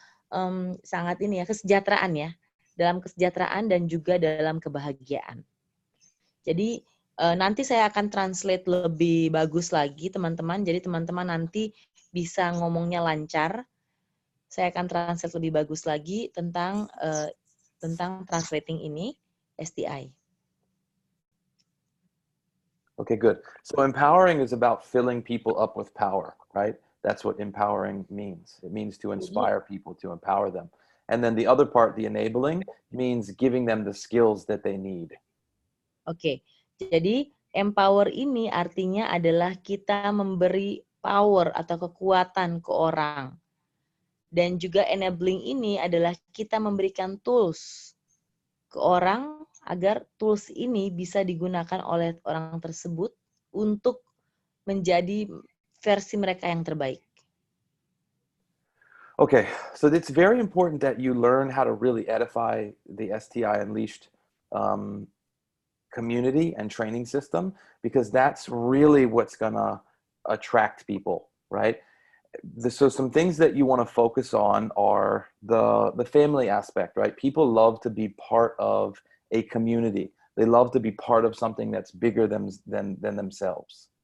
[SPEAKER 1] sangat ini ya, kesejahteraan ya. Dalam kesejahteraan dan juga dalam kebahagiaan. Jadi nanti saya akan translate lebih bagus lagi teman-teman. Jadi teman-teman nanti bisa ngomongnya lancar. Saya akan translate lebih bagus lagi tentang translating ini STI.
[SPEAKER 2] Okay, good. So empowering is about filling people up with power, right? That's what empowering means. It means to inspire people, to empower them. And then the other part, the enabling, means giving them the skills that they need.
[SPEAKER 1] Oke, jadi empower ini artinya adalah kita memberi power atau kekuatan ke orang. Dan juga enabling ini adalah kita memberikan tools ke orang agar tools ini bisa digunakan oleh orang tersebut untuk menjadi versi mereka yang terbaik.
[SPEAKER 2] Okay, so it's very important that you learn how to really edify the STI Unleashed community and training system, because that's really what's gonna attract people, right? So some things that you want to focus on are the family aspect, right? People love to be part of a community. They love to be part of something that's bigger than themselves.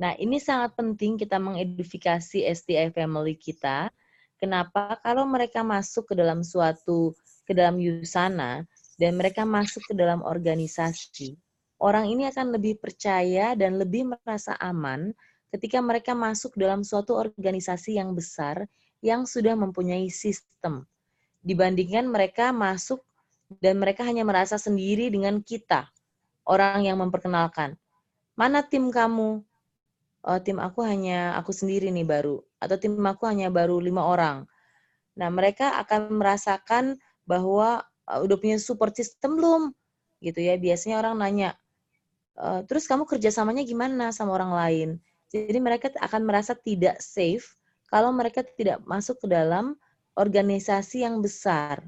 [SPEAKER 1] Nah, ini sangat penting kita mengedifikasi STI family kita. Kenapa? Kalau mereka masuk ke dalam Yusana dan mereka masuk ke dalam organisasi, orang ini akan lebih percaya dan lebih merasa aman ketika mereka masuk dalam suatu organisasi yang besar yang sudah mempunyai sistem. Dibandingkan mereka masuk dan mereka hanya merasa sendiri dengan kita, orang yang memperkenalkan. Mana tim kamu? Oh, tim aku hanya aku sendiri nih baru. Atau tim aku hanya baru 5 orang. Nah, mereka akan merasakan bahwa udah punya support system belum? Gitu ya. Biasanya orang nanya, terus kamu kerjasamanya gimana sama orang lain? Jadi mereka akan merasa tidak safe kalau mereka tidak masuk ke dalam organisasi yang besar.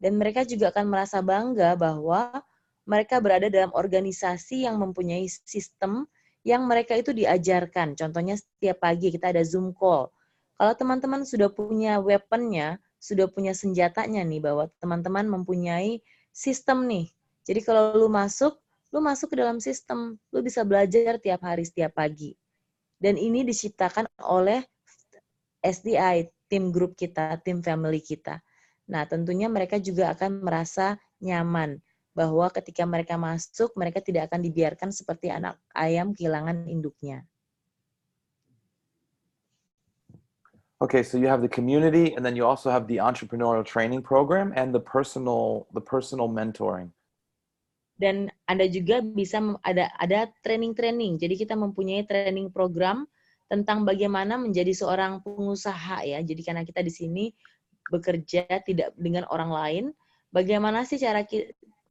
[SPEAKER 1] Dan mereka juga akan merasa bangga bahwa mereka berada dalam organisasi yang mempunyai sistem yang mereka itu diajarkan. Contohnya setiap pagi kita ada Zoom call. Kalau teman-teman sudah punya weaponnya, sudah punya senjatanya nih, bahwa teman-teman mempunyai sistem nih. Jadi kalau lu masuk ke dalam sistem, lu bisa belajar tiap hari, setiap pagi. Dan ini diciptakan oleh SDI, tim grup kita, tim family kita. Nah, tentunya mereka juga akan merasa nyaman bahwa ketika mereka masuk, mereka tidak akan dibiarkan seperti anak ayam kehilangan induknya.
[SPEAKER 2] Okay, so you have the community, and then you also have the entrepreneurial training program and the personal mentoring.
[SPEAKER 1] Dan Anda juga bisa ada training-training. Jadi kita mempunyai training program tentang bagaimana menjadi seorang pengusaha ya. Jadi karena kita di sini bekerja tidak dengan orang lain, bagaimana sih cara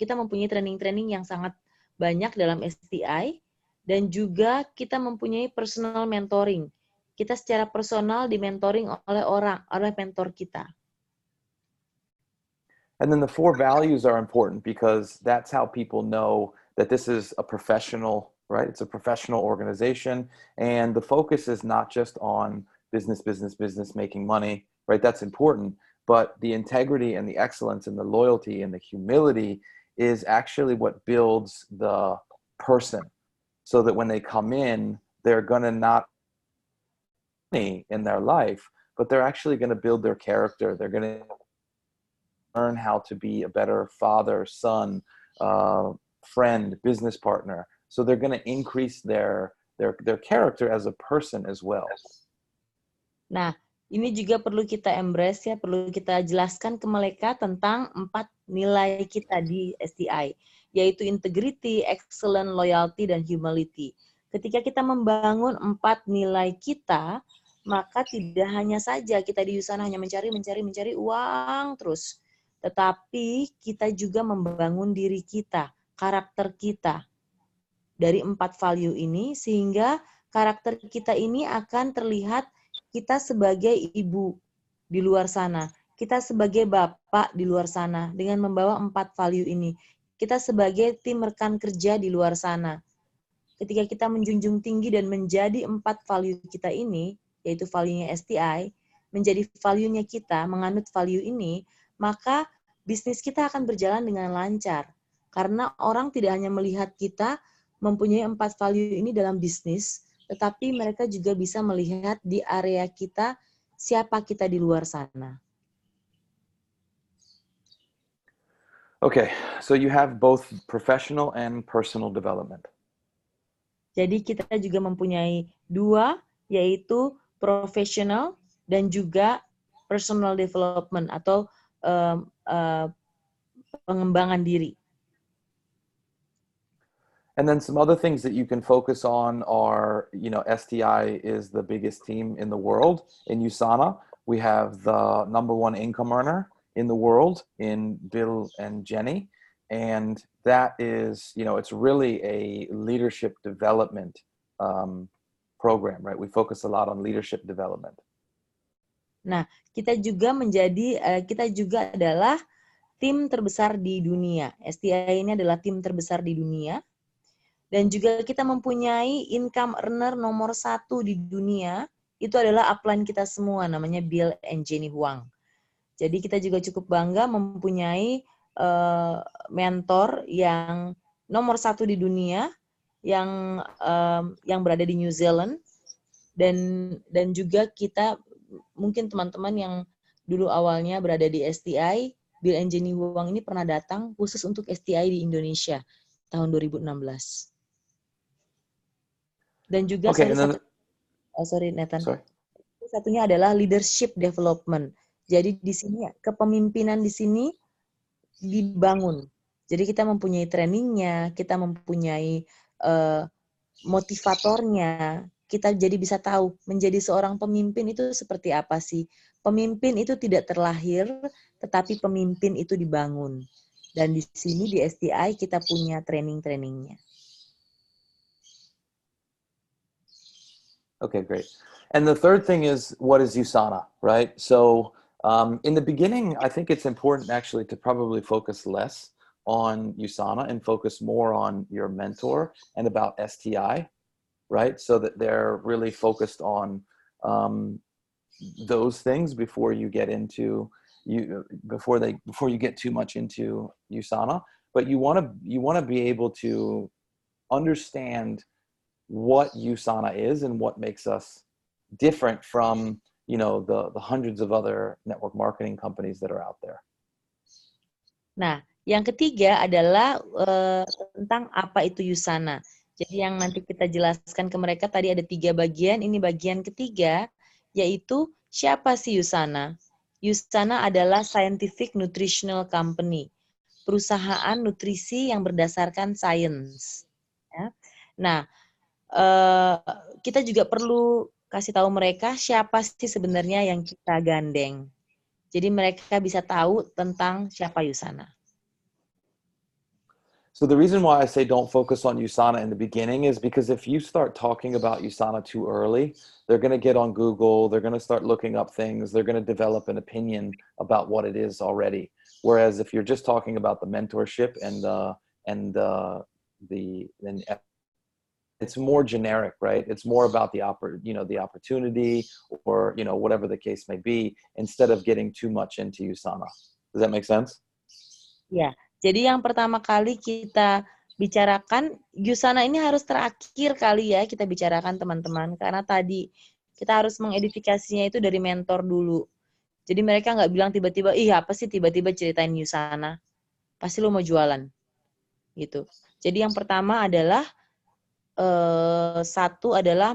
[SPEAKER 1] kita mempunyai training-training yang sangat banyak dalam STI, dan juga kita mempunyai personal mentoring. Kita secara personal di-mentoring oleh mentor kita.
[SPEAKER 2] And then the 4 values are important because that's how people know that this is a professional, right? It's a professional organization. And the focus is not just on business, making money, right? That's important. But the integrity and the excellence and the loyalty and the humility is actually what builds the person, so that when they come in, they're going to not in their life, but they're actually going to build their character. They're going to learn how to be a better father, son, friend, business partner. So they're going to increase their character as a person as well.
[SPEAKER 1] Nah, ini juga perlu kita embrace ya, perlu kita jelaskan ke mereka tentang 4 nilai kita di STI, yaitu integrity, excellence, loyalty, dan humility. Ketika kita membangun 4 nilai kita, maka tidak hanya saja kita di sana hanya mencari uang terus, tetapi kita juga membangun diri kita, karakter kita dari 4 value ini, sehingga karakter kita ini akan terlihat kita sebagai ibu di luar sana, kita sebagai bapak di luar sana dengan membawa 4 value ini. Kita sebagai tim rekan kerja di luar sana. Ketika kita menjunjung tinggi dan menjadi 4 value kita ini, yaitu value-nya STI, menjadi value-nya kita, menganut value ini, maka bisnis kita akan berjalan dengan lancar. Karena orang tidak hanya melihat kita mempunyai 4 value ini dalam bisnis, tetapi mereka juga bisa melihat di area kita, siapa kita di luar sana.
[SPEAKER 2] Okay, so you have both professional and personal development.
[SPEAKER 1] Jadi kita juga mempunyai 2, yaitu professional dan juga personal development atau pengembangan diri.
[SPEAKER 2] And then some other things that you can focus on are, STI is the biggest team in the world. In USANA, we have the #1 income earner in the world in Bill and Jenny. And that is, it's really a leadership development program, right? We focus a lot on leadership development.
[SPEAKER 1] Nah, kita juga adalah tim terbesar di dunia. STI ini adalah tim terbesar di dunia. Dan juga kita mempunyai income earner nomor 1 di dunia, itu adalah upline kita semua, namanya Bill and Jenny Huang. Jadi kita juga cukup bangga mempunyai mentor yang nomor 1 di dunia, yang berada di New Zealand, dan juga kita, mungkin teman-teman yang dulu awalnya berada di STI, Bill and Jenny Huang ini pernah datang khusus untuk STI di Indonesia tahun 2016. Dan juga Nathan. Satunya adalah leadership development. Jadi di sini kepemimpinan di sini dibangun. Jadi kita mempunyai trainingnya, kita mempunyai motivatornya. Kita jadi bisa tahu menjadi seorang pemimpin itu seperti apa sih. Pemimpin itu tidak terlahir, tetapi pemimpin itu dibangun. Dan di sini di STI kita punya training-trainingnya.
[SPEAKER 2] Okay, great. And the third thing is, what is USANA, right? So in the beginning, I think it's important actually to probably focus less on USANA and focus more on your mentor and about STI, right? So that they're really focused on those things before you get into before you get too much into USANA. But you want to be able to understand what USANA is and what makes us different from, the hundreds of other network marketing companies that are out there.
[SPEAKER 1] Nah, yang ketiga adalah tentang apa itu USANA. Jadi yang nanti kita jelaskan ke mereka tadi ada 3 bagian. Ini bagian ketiga, yaitu siapa sih USANA? USANA adalah Scientific Nutritional Company, perusahaan nutrisi yang berdasarkan sains. Ya. Nah, kita juga perlu kasih tahu mereka siapa sih sebenarnya yang kita gandeng. Jadi mereka bisa tahu tentang siapa USANA.
[SPEAKER 2] So the reason why I say don't focus on USANA in the beginning is because if you start talking about USANA too early, they're going to get on Google, they're going to start looking up things, they're going to develop an opinion about what it is already. Whereas if you're just talking about the mentorship and it's more generic, right? It's more about the opportunity or, whatever the case may be, instead of getting too much into USANA. Does that make sense?
[SPEAKER 1] Ya, jadi yang pertama kali kita bicarakan, USANA ini harus terakhir kali ya kita bicarakan teman-teman. Karena tadi kita harus mengedifikasinya itu dari mentor dulu. Jadi mereka nggak bilang tiba-tiba, ih apa sih tiba-tiba ceritain Yusana, pasti lo mau jualan gitu. Jadi yang pertama adalah satu adalah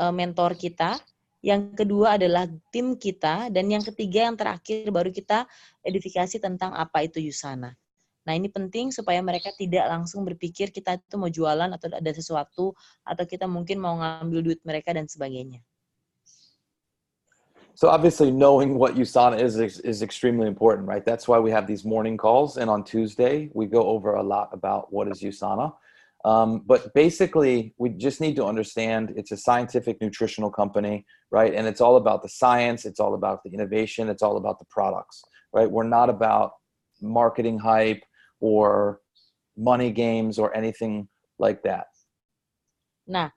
[SPEAKER 1] mentor kita, yang kedua adalah tim kita, dan yang ketiga yang terakhir baru kita edifikasi tentang apa itu Yusana. Nah ini penting supaya mereka tidak langsung berpikir kita itu mau jualan atau ada sesuatu, atau kita mungkin mau ngambil duit mereka dan sebagainya.
[SPEAKER 2] So obviously knowing what USANA is extremely important, right? That's why we have these morning calls. And on Tuesday, we go over a lot about what is USANA. But basically, we just need to understand it's a scientific nutritional company, right? And it's all about the science. It's all about the innovation. It's all about the products, right? We're not about marketing hype or money games or anything like that.
[SPEAKER 1] Nah,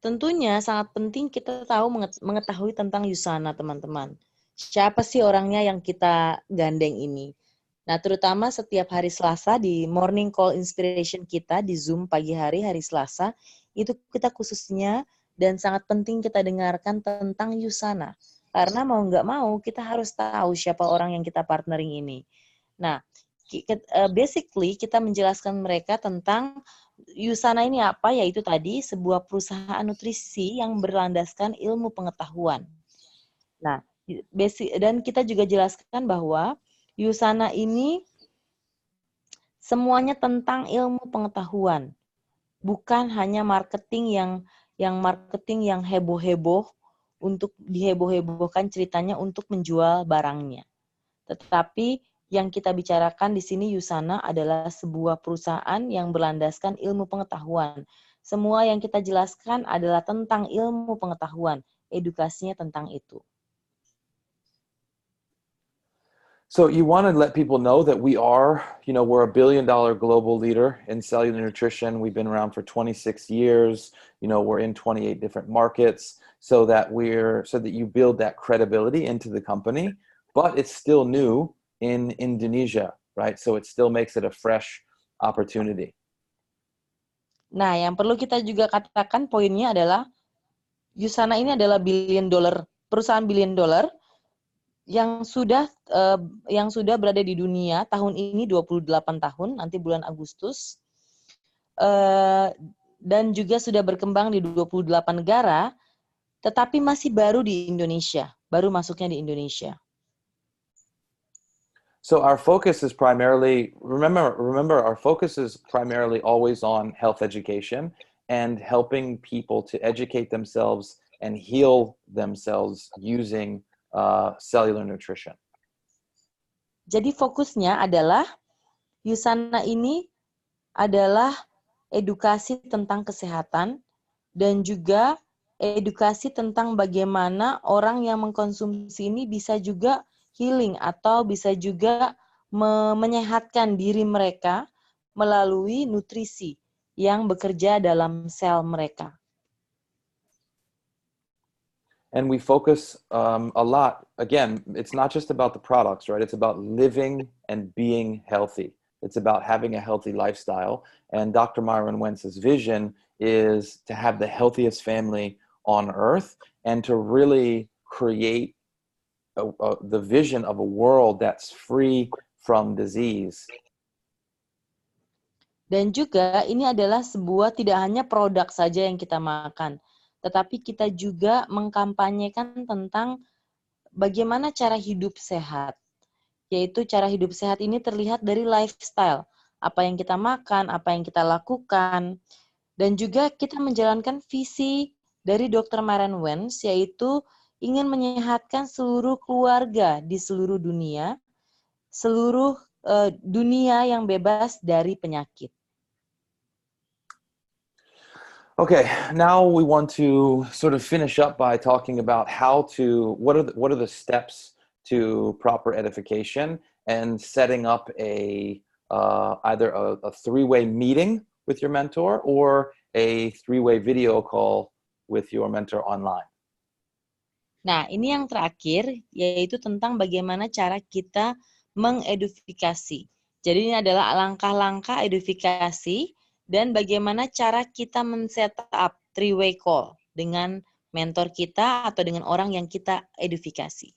[SPEAKER 1] tentunya sangat penting kita tahu mengetahui tentang Yusana, teman-teman. Siapa sih orangnya yang kita gandeng ini? Nah, terutama setiap hari Selasa di morning call inspiration kita di Zoom pagi hari Selasa, itu kita khususnya dan sangat penting kita dengarkan tentang Yusana. Karena mau nggak mau kita harus tahu siapa orang yang kita partnering ini. Nah, basically kita menjelaskan mereka tentang Yusana ini apa, yaitu tadi sebuah perusahaan nutrisi yang berlandaskan ilmu pengetahuan. Nah, dan kita juga jelaskan bahwa Yusana ini semuanya tentang ilmu pengetahuan, bukan hanya marketing yang heboh-heboh untuk diheboh-hebohkan ceritanya untuk menjual barangnya. Tetapi yang kita bicarakan di sini Yusana adalah sebuah perusahaan yang berlandaskan ilmu pengetahuan. Semua yang kita jelaskan adalah tentang ilmu pengetahuan, edukasinya tentang itu.
[SPEAKER 2] So you want to let people know that we're a $1 billion global leader in cellular nutrition. We've been around for 26 years. We're in 28 different markets so that you build that credibility into the company, but it's still new in Indonesia, right? So it still makes it a fresh opportunity.
[SPEAKER 1] Nah, yang perlu kita juga katakan poinnya adalah Yusana ini adalah perusahaan billion dollar yang sudah berada di dunia tahun ini 28 tahun, nanti bulan Agustus, dan juga sudah berkembang di 28 negara, tetapi masih baru di Indonesia, baru masuknya di Indonesia.
[SPEAKER 2] So our focus is primarily, remember our focus is primarily always on health education and helping people to educate themselves and heal themselves using cellular nutrition.
[SPEAKER 1] Jadi fokusnya adalah Yusana ini adalah edukasi tentang kesehatan dan juga edukasi tentang bagaimana orang yang mengkonsumsi ini bisa juga healing atau bisa juga menyehatkan diri mereka melalui nutrisi yang bekerja dalam sel mereka.
[SPEAKER 2] And we focus a lot, again, it's not just about the products, right? It's about living and being healthy. It's about having a healthy lifestyle. And Dr. Myron Wentz's vision is to have the healthiest family on earth and to really create the vision of a world that's free from disease.
[SPEAKER 1] Dan juga ini adalah tidak hanya produk saja yang kita makan, tetapi kita juga mengkampanyekan tentang bagaimana cara hidup sehat. Yaitu cara hidup sehat ini terlihat dari lifestyle. Apa yang kita makan, apa yang kita lakukan. Dan juga kita menjalankan visi dari Dr. Myron Wentz, yaitu ingin menyehatkan seluruh keluarga di seluruh dunia, seluruh dunia yang bebas dari penyakit.
[SPEAKER 2] Okay, now we want to sort of finish up by talking about what are the steps to proper edification and setting up either a three-way meeting with your mentor or a three-way video call with your mentor online.
[SPEAKER 1] Nah, ini yang terakhir, yaitu tentang bagaimana cara kita mengedifikasi. Jadi ini adalah langkah-langkah edifikasi dan bagaimana cara kita men-set up three-way call dengan mentor kita atau dengan orang yang kita edifikasi.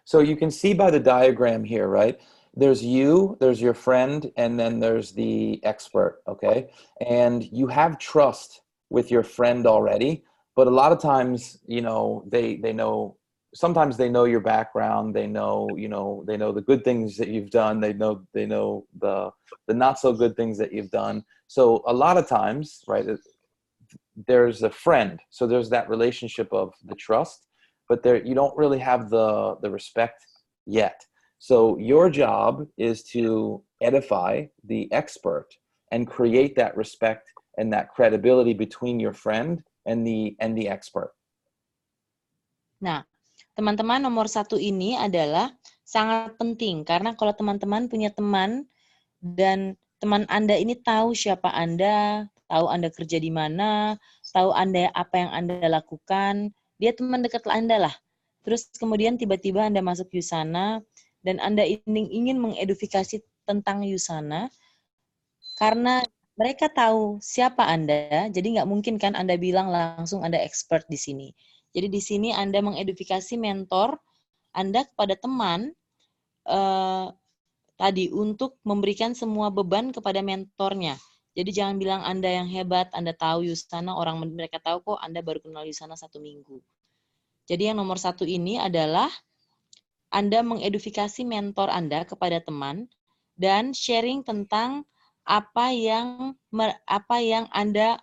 [SPEAKER 2] So you can see by the diagram here, right? There's you, there's your friend, and then there's the expert, okay? And you have trust with your friend already, but a lot of times, you know, they know, sometimes they know your background, they know, you know, they know the good things that you've done, they know the not so good things that you've done. So a lot of times, right, there's a friend, so there's that relationship of the trust, but there you don't really have the respect yet. So your job is to edify the expert and create that respect and that credibility between your friend and the expert.
[SPEAKER 1] Nah, teman-teman, nomor 1 ini adalah sangat penting karena kalau teman-teman punya teman dan teman Anda ini tahu siapa Anda, tahu Anda kerja di mana, tahu Anda apa yang Anda lakukan, dia teman dekat Anda lah. Terus kemudian tiba-tiba Anda masuk Yusana dan Anda ingin mengedifikasi tentang Yusana karena mereka tahu siapa Anda, jadi nggak mungkin kan Anda bilang langsung Anda expert di sini. Jadi di sini Anda mengedifikasi mentor Anda kepada teman tadi untuk memberikan semua beban kepada mentornya. Jadi jangan bilang Anda yang hebat, Anda tahu Yusana, orang mereka tahu kok Anda baru kenal Yusana 1 minggu. Jadi yang nomor 1 ini adalah Anda mengedifikasi mentor Anda kepada teman dan sharing tentang apa yang Anda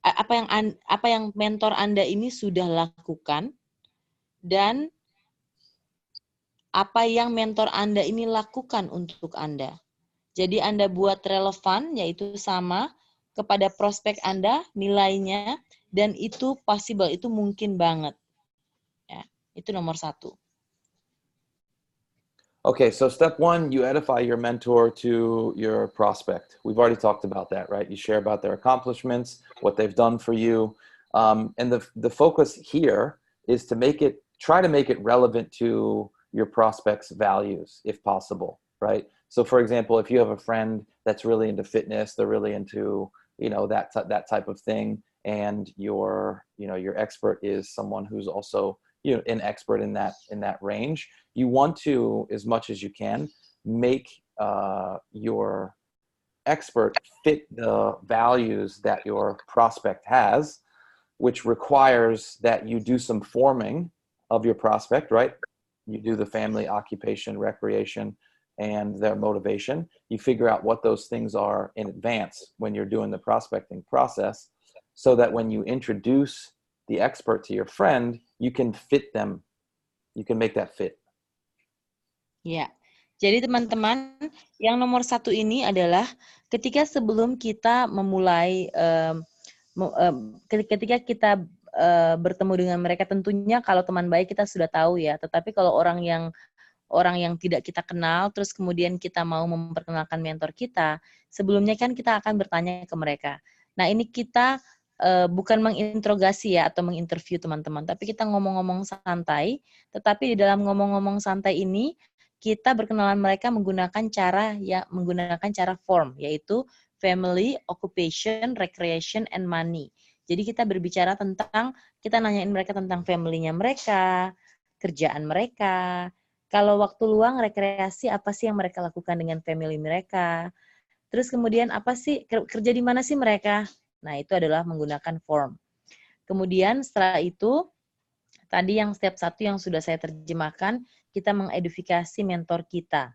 [SPEAKER 1] apa yang mentor Anda ini sudah lakukan dan apa yang mentor Anda ini lakukan untuk Anda. Jadi Anda buat relevan, yaitu sama kepada prospek Anda, nilainya, dan itu possible, itu mungkin banget. Ya, itu nomor 1.
[SPEAKER 2] Okay, so step 1, you edify your mentor to your prospect. We've already talked about that, right? You share about their accomplishments, what they've done for you. And the focus here is to try to make it relevant to your prospect's values, if possible, right? So for example, if you have a friend that's really into fitness, they're really into, you know, that type of thing, and your expert is someone who's also, you know, an expert in that range, you want to, as much as you can, make your expert fit the values that your prospect has, which requires that you do some forming of your prospect, right? You do the family, occupation, recreation, and their motivation. You figure out what those things are in advance when you're doing the prospecting process, so that when you introduce the expert to your friend, you can fit them. You can make that fit.
[SPEAKER 1] Ya, jadi teman-teman, yang nomor 1 ini adalah ketika sebelum kita memulai, ketika kita bertemu dengan mereka, tentunya kalau teman baik kita sudah tahu ya, tetapi kalau orang yang tidak kita kenal, terus kemudian kita mau memperkenalkan mentor kita, sebelumnya kan kita akan bertanya ke mereka. Nah ini kita bukan menginterogasi ya atau menginterview teman-teman, tapi kita ngomong-ngomong santai, tetapi di dalam ngomong-ngomong santai ini, kita berkenalan mereka menggunakan cara form, yaitu family, occupation, recreation, and money. Jadi kita berbicara tentang, kita nanyain mereka tentang family-nya mereka, kerjaan mereka, kalau waktu luang rekreasi apa sih yang mereka lakukan dengan family mereka, terus kemudian apa sih, kerja di mana sih mereka. Nah itu adalah menggunakan form. Kemudian setelah itu, tadi yang step 1 yang sudah saya terjemahkan, kita mengedifikasi mentor kita.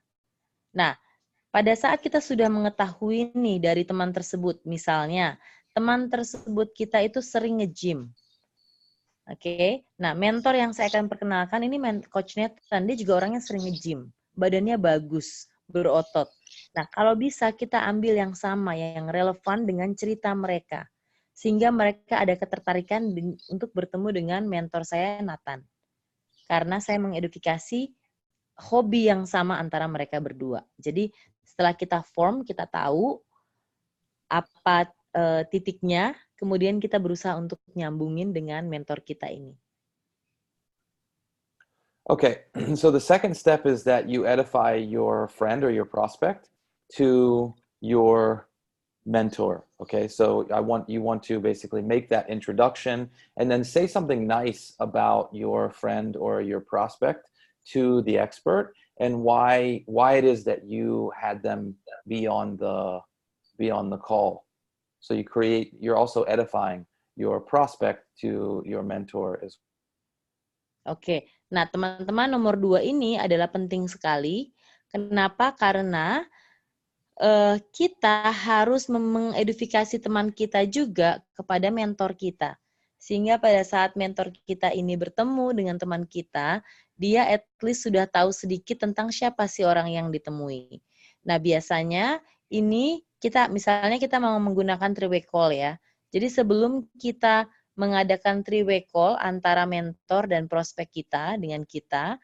[SPEAKER 1] Nah, pada saat kita sudah mengetahui nih dari teman tersebut, misalnya teman tersebut kita itu sering nge-gym. Oke, nah mentor yang saya akan perkenalkan ini Coach Nathan, dia juga orangnya sering nge-gym, badannya bagus, berotot. Nah, kalau bisa kita ambil yang sama, yang relevan dengan cerita mereka, sehingga mereka ada ketertarikan untuk bertemu dengan mentor saya, Nathan. Karena saya mengedukasi hobi yang sama antara mereka berdua. Jadi setelah kita form, kita tahu apa titiknya, kemudian kita berusaha untuk nyambungin dengan mentor kita ini.
[SPEAKER 2] Okay, so the second step is that you edify your friend or your prospect to your mentor. Okay, so you want to basically make that introduction and then say something nice about your friend or your prospect to the expert and why it is that you had them be on the call. So you're also edifying your prospect to your mentor as well.
[SPEAKER 1] Oke, nah teman-teman nomor 2 ini adalah penting sekali. Kenapa? Karena kita harus mengedifikasi teman kita juga kepada mentor kita. Sehingga pada saat mentor kita ini bertemu dengan teman kita, dia at least sudah tahu sedikit tentang siapa sih orang yang ditemui. Nah, biasanya ini misalnya kita mau menggunakan three-way call ya. Jadi sebelum kita mengadakan three-way call antara mentor dan prospek kita dengan kita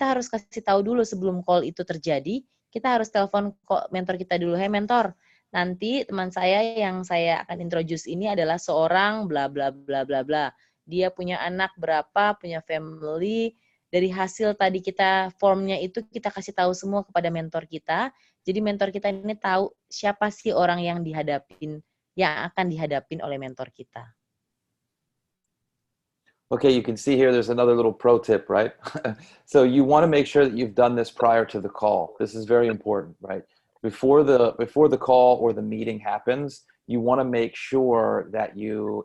[SPEAKER 1] harus kasih tahu dulu sebelum call itu terjadi. Kita harus telepon mentor kita dulu. Hey mentor, nanti teman saya yang saya akan introduce ini adalah seorang bla bla bla bla bla. Dia punya anak berapa, punya family. Dari hasil tadi kita formnya itu kita kasih tahu semua kepada mentor kita. Jadi mentor kita ini tahu siapa sih orang yang akan dihadapin oleh mentor kita.
[SPEAKER 2] Okay, you can see here there's another little pro tip, right? So you want to make sure that you've done this prior to the call. This is very important, right? Before the call or the meeting happens, you want to make sure that you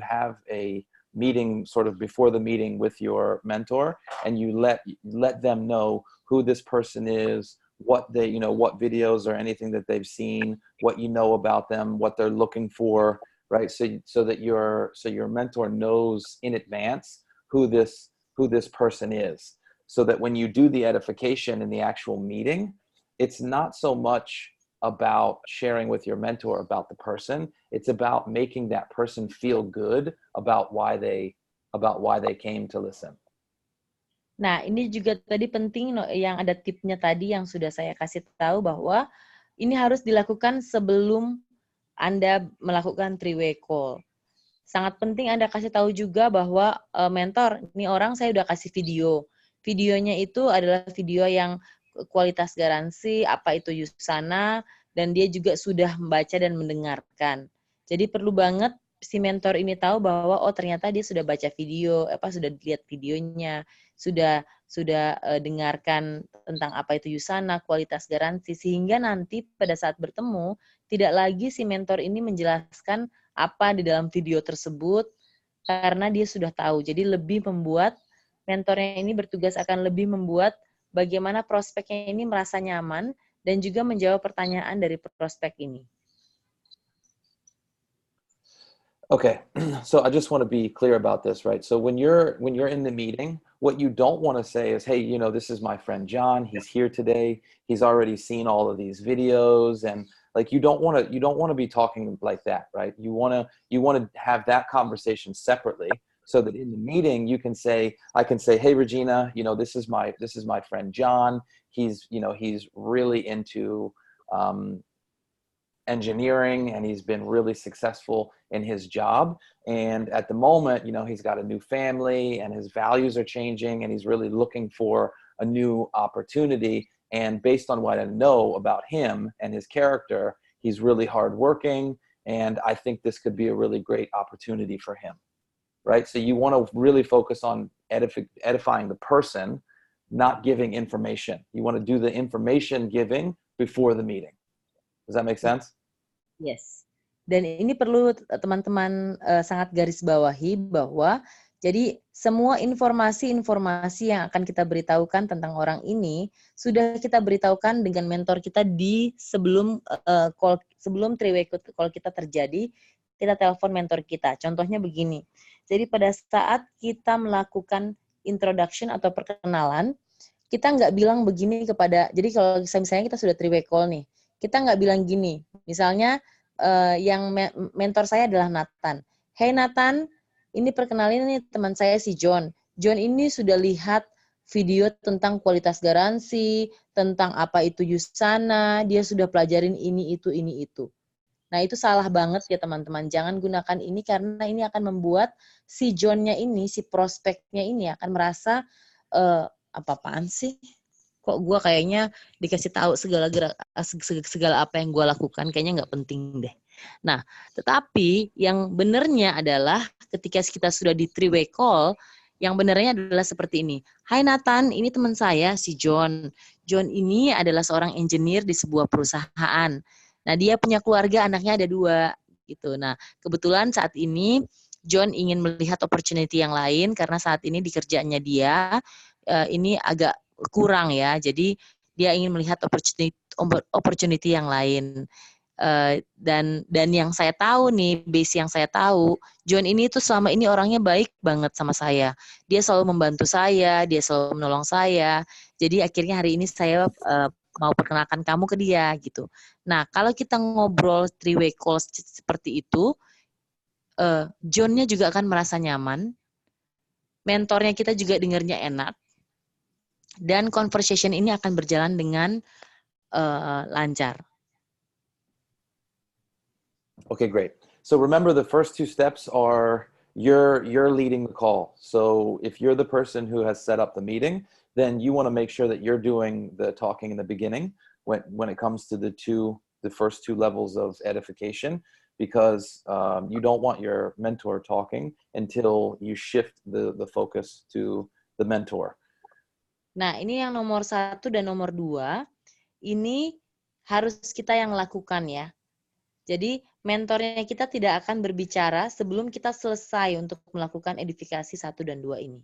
[SPEAKER 2] have a meeting sort of before the meeting with your mentor, and you let them know who this person is, what what videos or anything that they've seen, what you know about them, what they're looking for. Right, so that your mentor knows in advance who this person is, so that when you do the edification in the actual meeting, it's not so much about sharing with your mentor about the person. It's about making that person feel good about why they came to listen.
[SPEAKER 1] Nah, ini juga tadi penting yang ada tipnya tadi yang sudah saya kasih tahu bahwa ini harus dilakukan sebelum Anda melakukan three-way call. Sangat penting Anda kasih tahu juga bahwa mentor, ini orang saya udah kasih video. Videonya itu adalah video yang kualitas garansi, apa itu Yusana, dan dia juga sudah membaca dan mendengarkan. Jadi perlu banget si mentor ini tahu bahwa ternyata dia sudah baca video, sudah lihat videonya, sudah dengarkan tentang apa itu Yusana, kualitas garansi, sehingga nanti pada saat bertemu tidak lagi si mentor ini menjelaskan apa di dalam video tersebut karena dia sudah tahu. Jadi lebih membuat mentornya ini bertugas akan lebih membuat bagaimana prospeknya ini merasa nyaman dan juga menjawab pertanyaan dari prospek ini.
[SPEAKER 2] Okay, so I just want to be clear about this, right? So when you're in the meeting, what you don't want to say is, hey, this is my friend John. He's here today. He's already seen all of these videos, and like you don't want to be talking like that, right? You want to have that conversation separately, so that in the meeting I can say, hey Regina, this is my friend John. He's really into engineering, and he's been really successful in his job, and at the moment he's got a new family and his values are changing, and he's really looking for a new opportunity. And based on what I know about him and his character, he's really hardworking, and I think this could be a really great opportunity for him, right? So you want to really focus on edifying the person, not giving information. You want to do the information giving before the meeting. Does that make sense?
[SPEAKER 1] Yes. Dan ini perlu teman-teman sangat garis bawahi bahwa jadi semua informasi-informasi yang akan kita beritahukan tentang orang ini sudah kita beritahukan dengan mentor kita di sebelum three-way call kita terjadi, kita telepon mentor kita. Contohnya begini. Jadi pada saat kita melakukan introduction atau perkenalan, kita nggak bilang begini jadi kalau misalnya kita sudah three-way call nih, kita nggak bilang gini, misalnya yang mentor saya adalah Nathan. Hey Nathan, ini perkenalin nih teman saya si John. John ini sudah lihat video tentang kualitas garansi, tentang apa itu Yusana, dia sudah pelajarin ini, itu. Nah itu salah banget ya teman-teman. Jangan gunakan ini karena ini akan membuat si John-nya ini, si prospeknya ini akan merasa apa-apaan sih? Kok gue kayaknya dikasih tahu segala apa yang gue lakukan, kayaknya nggak penting deh. Nah, tetapi yang benernya adalah ketika kita sudah di three-way call, Yang benarnya adalah seperti ini. Hai Nathan, ini teman saya si John. John ini adalah seorang engineer di sebuah perusahaan. Nah, dia punya keluarga, anaknya ada 2 gitu. Nah, kebetulan saat ini John ingin melihat opportunity yang lain karena saat ini di kerjaannya dia ini agak kurang ya. Jadi dia ingin melihat opportunity yang lain. Dan yang saya tahu nih, base yang saya tahu, John ini tuh selama ini orangnya baik banget sama saya. Dia selalu membantu saya, dia selalu menolong saya. Jadi akhirnya hari ini saya mau perkenalkan kamu ke dia gitu. Nah, kalau kita ngobrol three-way calls seperti itu, John-nya juga akan merasa nyaman, mentornya kita juga dengarnya enak, dan conversation ini akan berjalan dengan lancar.
[SPEAKER 2] Okay, great. So remember, the first 2 steps are you're leading the call. So if you're the person who has set up the meeting, then you want to make sure that you're doing the talking in the beginning when it comes to the first 2 levels of edification, because you don't want your mentor talking until you shift the focus to the mentor.
[SPEAKER 1] Nah, ini yang nomor 1 dan nomor 2, ini harus kita yang lakukan ya. Jadi mentornya kita tidak akan berbicara sebelum kita selesai untuk melakukan edifikasi 1 dan 2 ini.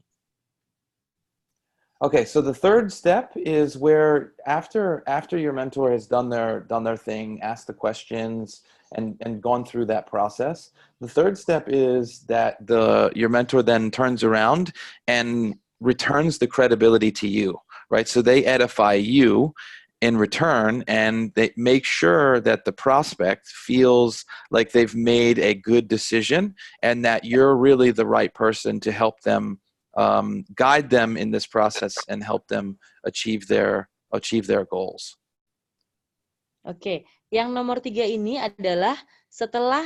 [SPEAKER 2] Okay, so the third step is where after your mentor has done their thing, asked the questions, and gone through that process, the third step is that your mentor then turns around and returns the credibility to you, right? So they edify you in return, and they make sure that the prospect feels like they've made a good decision and that you're really the right person to help them, guide them in this process and help them achieve their goals.
[SPEAKER 1] Oke, yang nomor 3 ini adalah setelah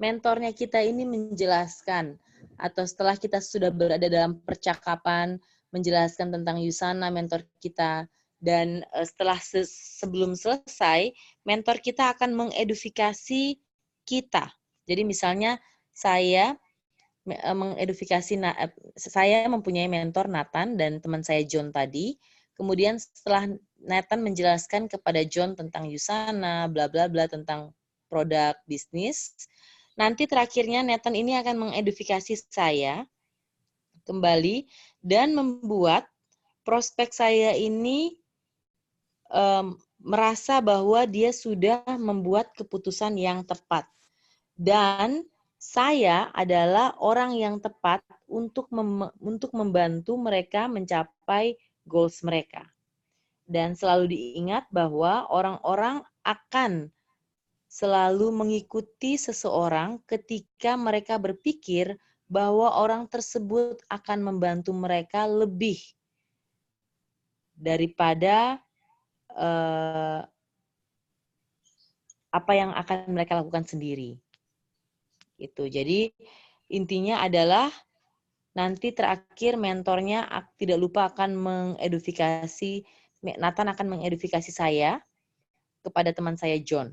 [SPEAKER 1] mentornya kita ini menjelaskan atau setelah kita sudah berada dalam percakapan menjelaskan tentang Yusana mentor kita, dan setelah sebelum selesai, mentor kita akan mengedifikasi kita. Jadi misalnya saya saya mempunyai mentor Nathan dan teman saya John tadi. Kemudian setelah Nathan menjelaskan kepada John tentang Yusana, bla bla bla, tentang produk bisnis, nanti terakhirnya Nathan ini akan mengedifikasi saya kembali dan membuat prospek saya ini merasa bahwa dia sudah membuat keputusan yang tepat. Dan saya adalah orang yang tepat untuk membantu mereka mencapai goals mereka. Dan selalu diingat bahwa orang-orang akan selalu mengikuti seseorang ketika mereka berpikir bahwa orang tersebut akan membantu mereka lebih daripada apa yang akan mereka lakukan sendiri. Itu. Jadi intinya adalah nanti terakhir mentornya tidak lupa akan mengedifikasi, Nathan akan mengedifikasi saya kepada teman saya John.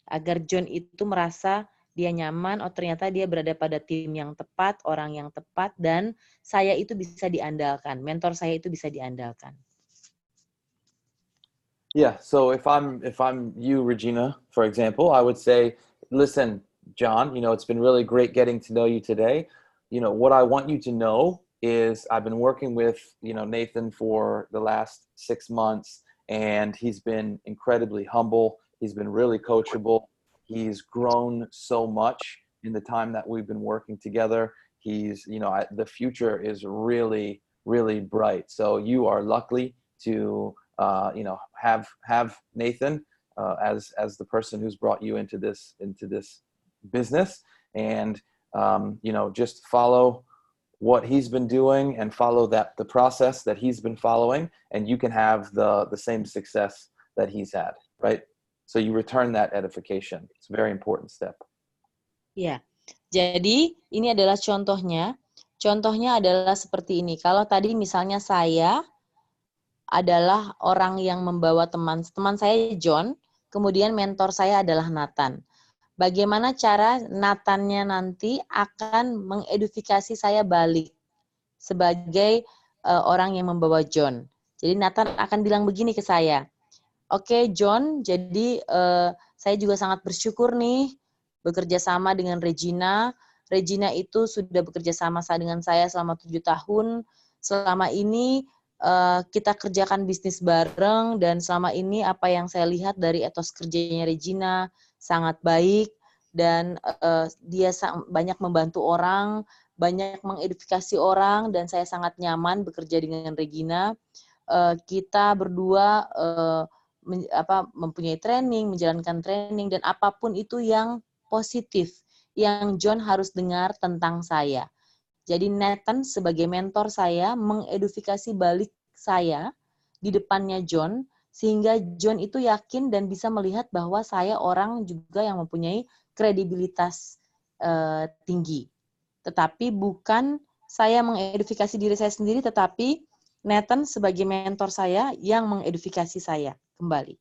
[SPEAKER 1] Agar John itu merasa dia nyaman, oh ternyata dia berada pada tim yang tepat, orang yang tepat, dan saya itu bisa diandalkan, mentor saya itu bisa diandalkan.
[SPEAKER 2] Yeah, so if I'm you, Regina, for example, I would say, listen, John, it's been really great getting to know you today. What I want you to know is I've been working with, Nathan for the last 6 months, and he's been incredibly humble. He's been really coachable. He's grown so much in the time that we've been working together. He's, the future is really, really bright. So you are lucky to, have Nathan as the person who's brought you into this business, and just follow what he's been doing and follow the process that he's been following, and you can have the same success that he's had, right? So you return that edification. It's a very important step.
[SPEAKER 1] Ya, jadi ini adalah contohnya. Contohnya adalah seperti ini. Kalau tadi misalnya saya adalah orang yang membawa teman saya John, kemudian mentor saya adalah Nathan. Bagaimana cara Nathannya nanti akan mengedifikasi saya balik sebagai orang yang membawa John. Jadi Nathan akan bilang begini ke saya, oke John, jadi saya juga sangat bersyukur nih bekerja sama dengan Regina. Regina itu sudah bekerja sama dengan saya selama 7 tahun. Selama ini kita kerjakan bisnis bareng, dan selama ini apa yang saya lihat dari etos kerjanya Regina sangat baik, dan dia banyak membantu orang, banyak mengedifikasi orang, dan saya sangat nyaman bekerja dengan Regina. Kita berdua mempunyai training, menjalankan training, dan apapun itu yang positif yang John harus dengar tentang saya. Jadi Nathan sebagai mentor saya mengedifikasi balik saya di depannya John, sehingga John itu yakin dan bisa melihat bahwa saya orang juga yang mempunyai kredibilitas tinggi. Tetapi bukan saya mengedifikasi diri saya sendiri, tetapi Nathan sebagai mentor saya yang mengedifikasi saya kembali.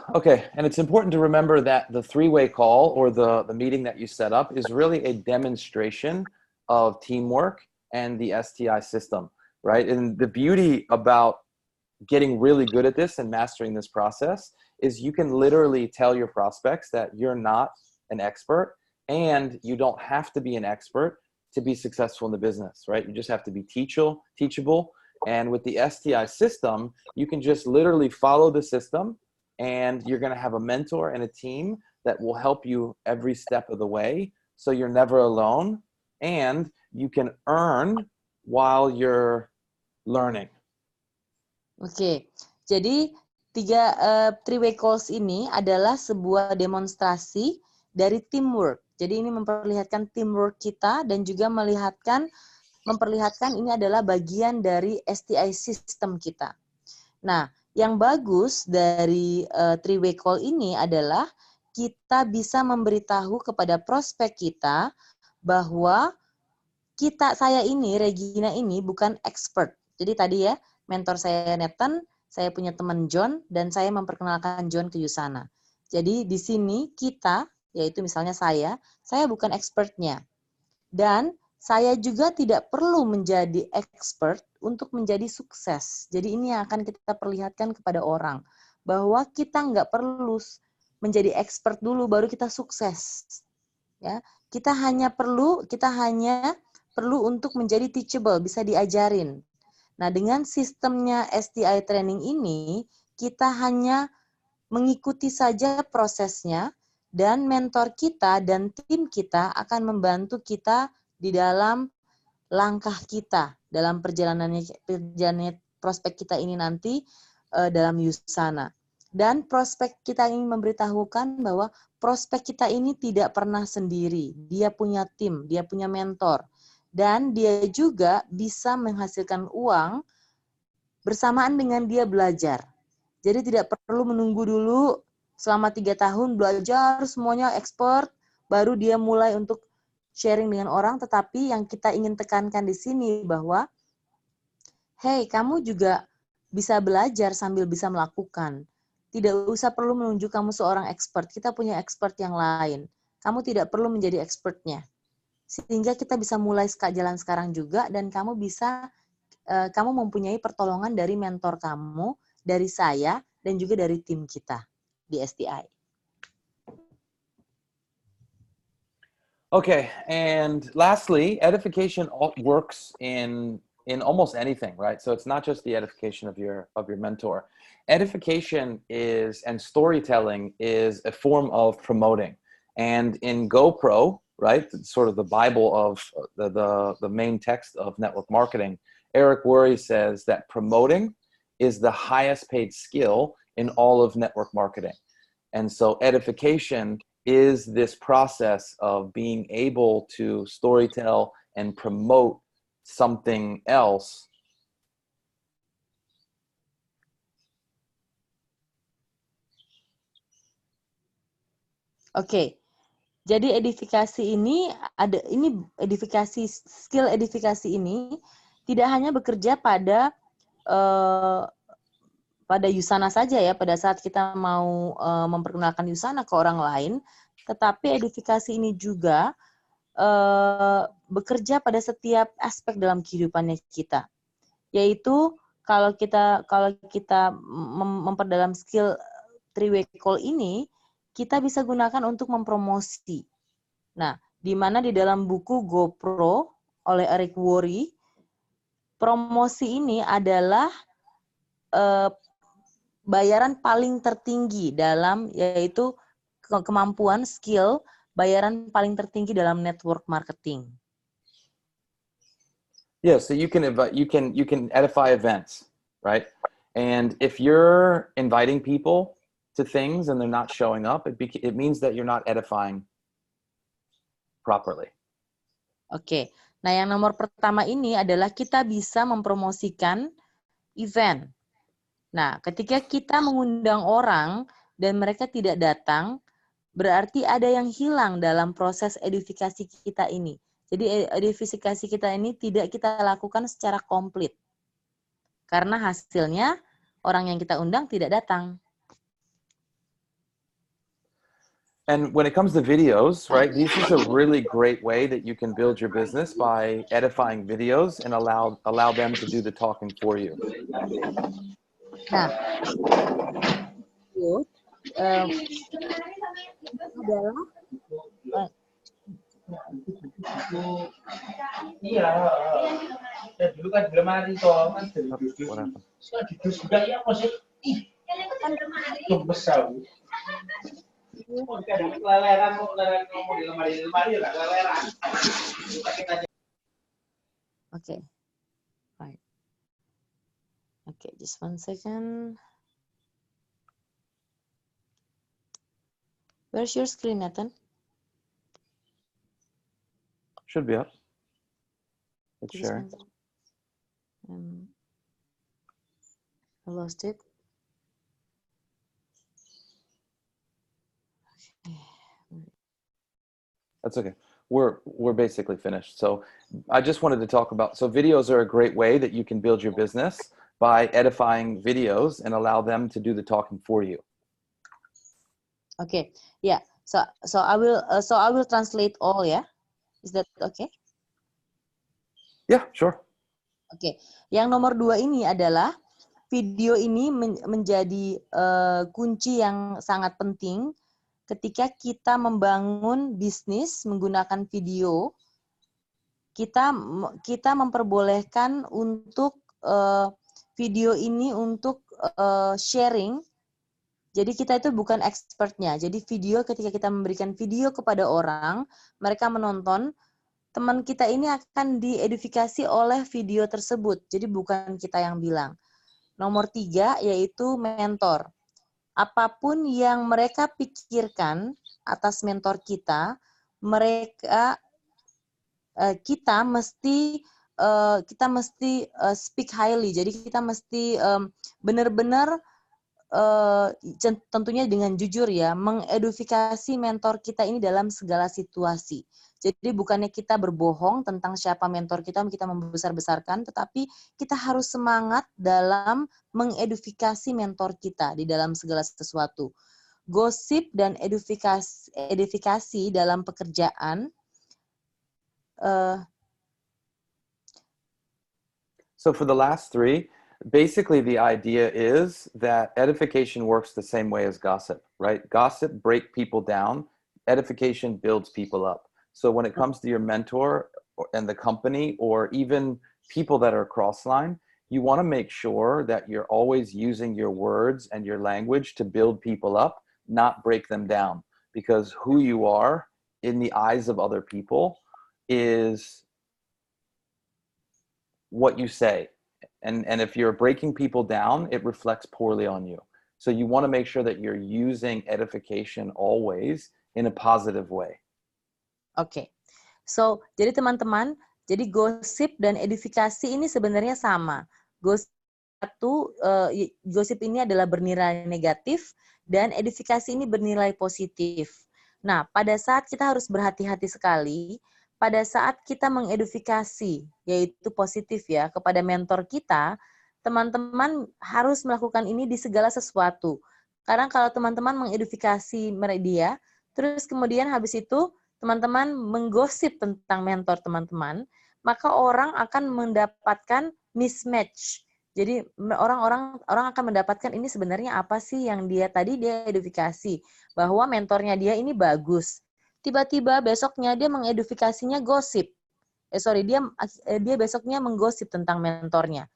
[SPEAKER 2] Okay, and it's important to remember that the three-way call or the meeting that you set up is really a demonstration of teamwork and the STI system, right? And the beauty about getting really good at this and mastering this process is you can literally tell your prospects that you're not an expert and you don't have to be an expert to be successful in the business, right? You just have to be teachable. And with the STI system, you can just literally follow the system, and you're going to have a mentor and a team that will help you every step of the way. So you're never alone, and you can earn while you're learning.
[SPEAKER 1] Oke, jadi three-way calls ini adalah sebuah demonstrasi dari teamwork. Jadi ini memperlihatkan teamwork kita dan juga memperlihatkan ini adalah bagian dari STI system kita. Nah, yang bagus dari three-way call ini adalah kita bisa memberitahu kepada prospek kita bahwa saya ini, Regina ini bukan expert. Jadi tadi ya, mentor saya Nathan, saya punya teman John, dan saya memperkenalkan John ke Yusana. Jadi di sini kita, yaitu misalnya saya bukan expertnya. Dan saya juga tidak perlu menjadi expert untuk menjadi sukses. Jadi ini yang akan kita perlihatkan kepada orang, bahwa kita nggak perlu menjadi expert dulu baru kita sukses. Ya, kita hanya perlu untuk menjadi teachable, bisa diajarin. Nah, dengan sistemnya STI training ini, kita hanya mengikuti saja prosesnya, dan mentor kita dan tim kita akan membantu kita di dalam langkah kita, dalam perjalanan prospek kita ini nanti dalam Yusana. Dan prospek kita ingin memberitahukan bahwa prospek kita ini tidak pernah sendiri. Dia punya tim, dia punya mentor. Dan dia juga bisa menghasilkan uang bersamaan dengan dia belajar. Jadi tidak perlu menunggu dulu selama 3 tahun belajar semuanya expert, baru dia mulai untuk sharing dengan orang, tetapi yang kita ingin tekankan di sini bahwa, hey, kamu juga bisa belajar sambil bisa melakukan. Tidak usah perlu menunjuk kamu seorang expert, kita punya expert yang lain. Kamu tidak perlu menjadi expertnya. Sehingga kita bisa mulai jalan sekarang juga, dan kamu mempunyai pertolongan dari mentor kamu, dari saya, dan juga dari tim kita di STI.
[SPEAKER 2] Okay, and lastly, edification works in almost anything, right? So it's not just the edification of your mentor. Edification and storytelling is a form of promoting. And in GoPro, right, sort of the Bible of the main text of network marketing, Eric Worre says that promoting is the highest paid skill in all of network marketing. And so edification is this process of being able to storytell and promote something else.
[SPEAKER 1] Oke. Jadi skill edifikasi ini tidak hanya bekerja pada Yusana saja ya, pada saat kita mau memperkenalkan Yusana ke orang lain, tetapi edifikasi ini juga bekerja pada setiap aspek dalam kehidupannya kita. Yaitu kalau kita memperdalam skill three-way call ini, kita bisa gunakan untuk mempromosi. Nah, di mana di dalam buku GoPro oleh Eric Worre, promosi ini adalah bayaran paling tertinggi dalam, yaitu kemampuan skill, bayaran paling tertinggi dalam network marketing.
[SPEAKER 2] Yeah, so you can edify events, right? And if you're inviting people to things and they're not showing up, it means that you're not edifying properly.
[SPEAKER 1] Oke. Nah, yang nomor pertama ini adalah kita bisa mempromosikan event. Nah, ketika kita mengundang orang dan mereka tidak datang, berarti ada yang hilang dalam proses edifikasi kita ini. Jadi edifikasi kita ini tidak kita lakukan secara komplit. Karena hasilnya orang yang kita undang tidak datang.
[SPEAKER 2] And when it comes to videos, right, this is a really great way that you can build your business by edifying videos and allow them to do the talking for you.
[SPEAKER 1] Nah, itu adalah
[SPEAKER 3] iya, dulu kan belum hari toh kan dus juga ya masih besar. Kadang keleleran mau di lemari lah keleleran.
[SPEAKER 1] Okay. Right. Okay, just 1 second. Where's your screen, Nathan?
[SPEAKER 2] Should be up. It's
[SPEAKER 1] Just
[SPEAKER 2] sharing.
[SPEAKER 1] 1 second. I lost it.
[SPEAKER 2] That's okay. We're basically finished. So I just wanted to talk about, so videos are a great way that you can build your business by edifying videos and allow them to do the talking for you.
[SPEAKER 1] Okay. Yeah. So I will translate all, yeah. Is that okay?
[SPEAKER 2] Yeah, sure.
[SPEAKER 1] Oke. Yang nomor 2 ini adalah video ini menjadi kunci yang sangat penting ketika kita membangun bisnis menggunakan video. Kita memperbolehkan untuk video ini untuk sharing. Jadi kita itu bukan expertnya. Jadi video, ketika kita memberikan video kepada orang, mereka menonton, teman kita ini akan diedifikasi oleh video tersebut. Jadi bukan kita yang bilang. Nomor 3 yaitu mentor. Apapun yang mereka pikirkan atas mentor kita mesti speak highly. Jadi kita mesti benar-benar tentunya dengan jujur ya, mengedifikasi mentor kita ini dalam segala situasi. Jadi bukannya kita berbohong tentang siapa mentor kita membesar-besarkan, tetapi kita harus semangat dalam mengedifikasi mentor kita di dalam segala sesuatu. Gosip dan edifikasi dalam pekerjaan.
[SPEAKER 2] So for the last 3, basically the idea is that edification works the same way as gossip, right? Gossip breaks people down. Edification builds people up. So when it comes to your mentor and the company, or even people that are cross-line, you want to make sure that you're always using your words and your language to build people up, not break them down. Because who you are in the eyes of other people is what you say. And if you're breaking people down, it reflects poorly on you. So you want to make sure that you're using edification always in a positive way.
[SPEAKER 1] Oke. So, jadi teman-teman, jadi gosip dan edifikasi ini sebenarnya sama. Gosip ini adalah bernilai negatif dan edifikasi ini bernilai positif. Nah, pada saat kita harus berhati-hati sekali, pada saat kita mengedifikasi, yaitu positif ya, kepada mentor kita, teman-teman harus melakukan ini di segala sesuatu. Karena kalau teman-teman mengedifikasi dia, terus kemudian habis itu teman-teman menggosip tentang mentor teman-teman, maka orang akan mendapatkan mismatch. Jadi orang akan mendapatkan ini sebenarnya apa sih yang dia edifikasi bahwa mentornya dia ini bagus. Tiba-tiba besoknya dia mengedifikasinya gosip. Dia besoknya menggosip tentang mentornya.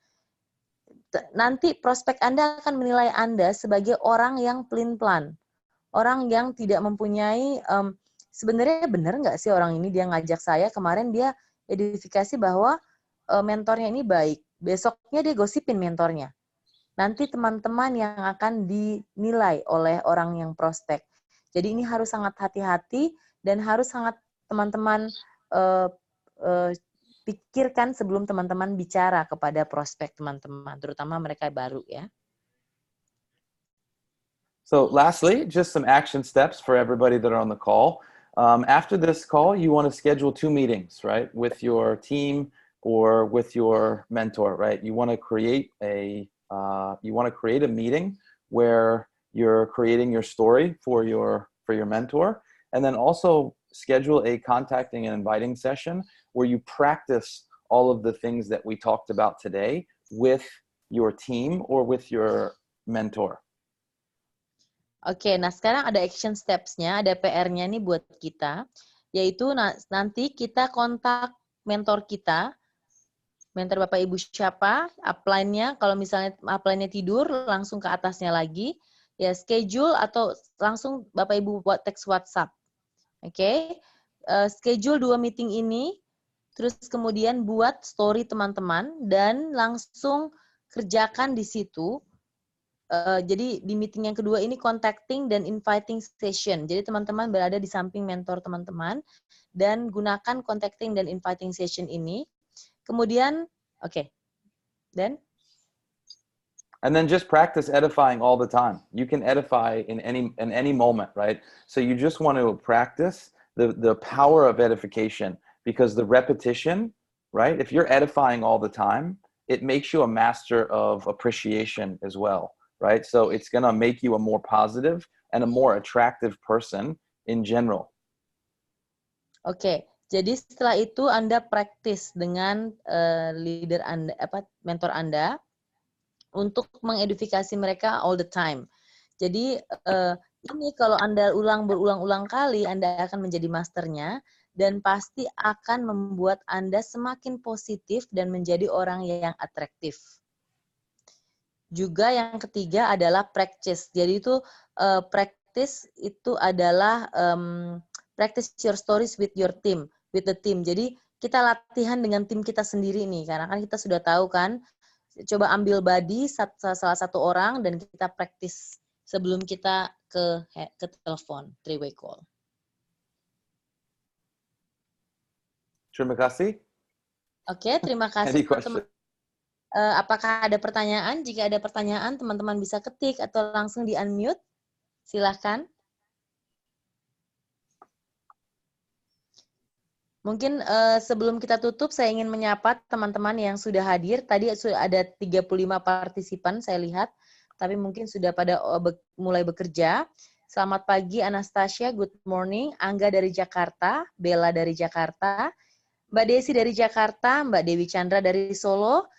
[SPEAKER 1] Nanti prospek Anda akan menilai Anda sebagai orang yang pelin-pelan. Orang yang tidak mempunyai, sebenarnya benar nggak sih orang ini dia ngajak saya, kemarin dia edifikasi bahwa mentornya ini baik. Besoknya dia gosipin mentornya. Nanti teman-teman yang akan dinilai oleh orang yang prospek. Jadi ini harus sangat hati-hati dan harus sangat teman-teman pikirkan sebelum teman-teman bicara kepada prospek teman-teman, terutama mereka baru ya.
[SPEAKER 2] So lastly, just some action steps for everybody that are on the call. After this call, you want to schedule 2 meetings, right? With your team or with your mentor, right? You want to create a meeting where you're creating your story for your mentor, and then also schedule a contacting and inviting session where you practice all of the things that we talked about today with your team or with your mentor.
[SPEAKER 1] Oke, nah sekarang ada action steps-nya, ada PR-nya nih buat kita, yaitu nanti kita kontak mentor kita, mentor Bapak Ibu siapa, upline-nya, kalau misalnya upline-nya tidur, langsung ke atasnya lagi, ya schedule atau langsung Bapak Ibu buat teks WhatsApp. Oke, schedule 2 meeting ini, terus kemudian buat story teman-teman, dan langsung kerjakan di situ. Jadi di meeting yang kedua ini contacting dan inviting session. Jadi teman-teman berada di samping mentor teman-teman dan gunakan contacting dan inviting session ini. Kemudian, then?
[SPEAKER 2] And then just practice edifying all the time. You can edify in any moment, right? So you just want to practice the power of edification, because the repetition, right? If you're edifying all the time, it makes you a master of appreciation as well. Right? So it's going to make you a more positive and a more attractive person in general.
[SPEAKER 1] Oke, jadi setelah itu Anda praktis dengan leader Anda, mentor Anda untuk mengedifikasi mereka all the time. Jadi ini kalau Anda berulang-ulang kali, Anda akan menjadi masternya dan pasti akan membuat Anda semakin positif dan menjadi orang yang atraktif. Juga yang ketiga adalah practice. Jadi itu practice itu adalah practice your stories with your team, with the team. Jadi kita latihan dengan tim kita sendiri nih, karena kan kita sudah tahu kan. Coba ambil buddy salah satu orang dan kita practice sebelum kita ke telepon, 3-way call.
[SPEAKER 2] Terima kasih.
[SPEAKER 1] Oke, terima kasih teman-teman. Apakah ada pertanyaan? Jika ada pertanyaan, teman-teman bisa ketik atau langsung di-unmute. Silahkan. Mungkin sebelum kita tutup, saya ingin menyapa teman-teman yang sudah hadir. Tadi sudah ada 35 partisipan, saya lihat. Tapi mungkin sudah pada mulai bekerja. Selamat pagi, Anastasia. Good morning. Angga dari Jakarta. Bella dari Jakarta. Mbak Desi dari Jakarta. Mbak Dewi Chandra dari Solo.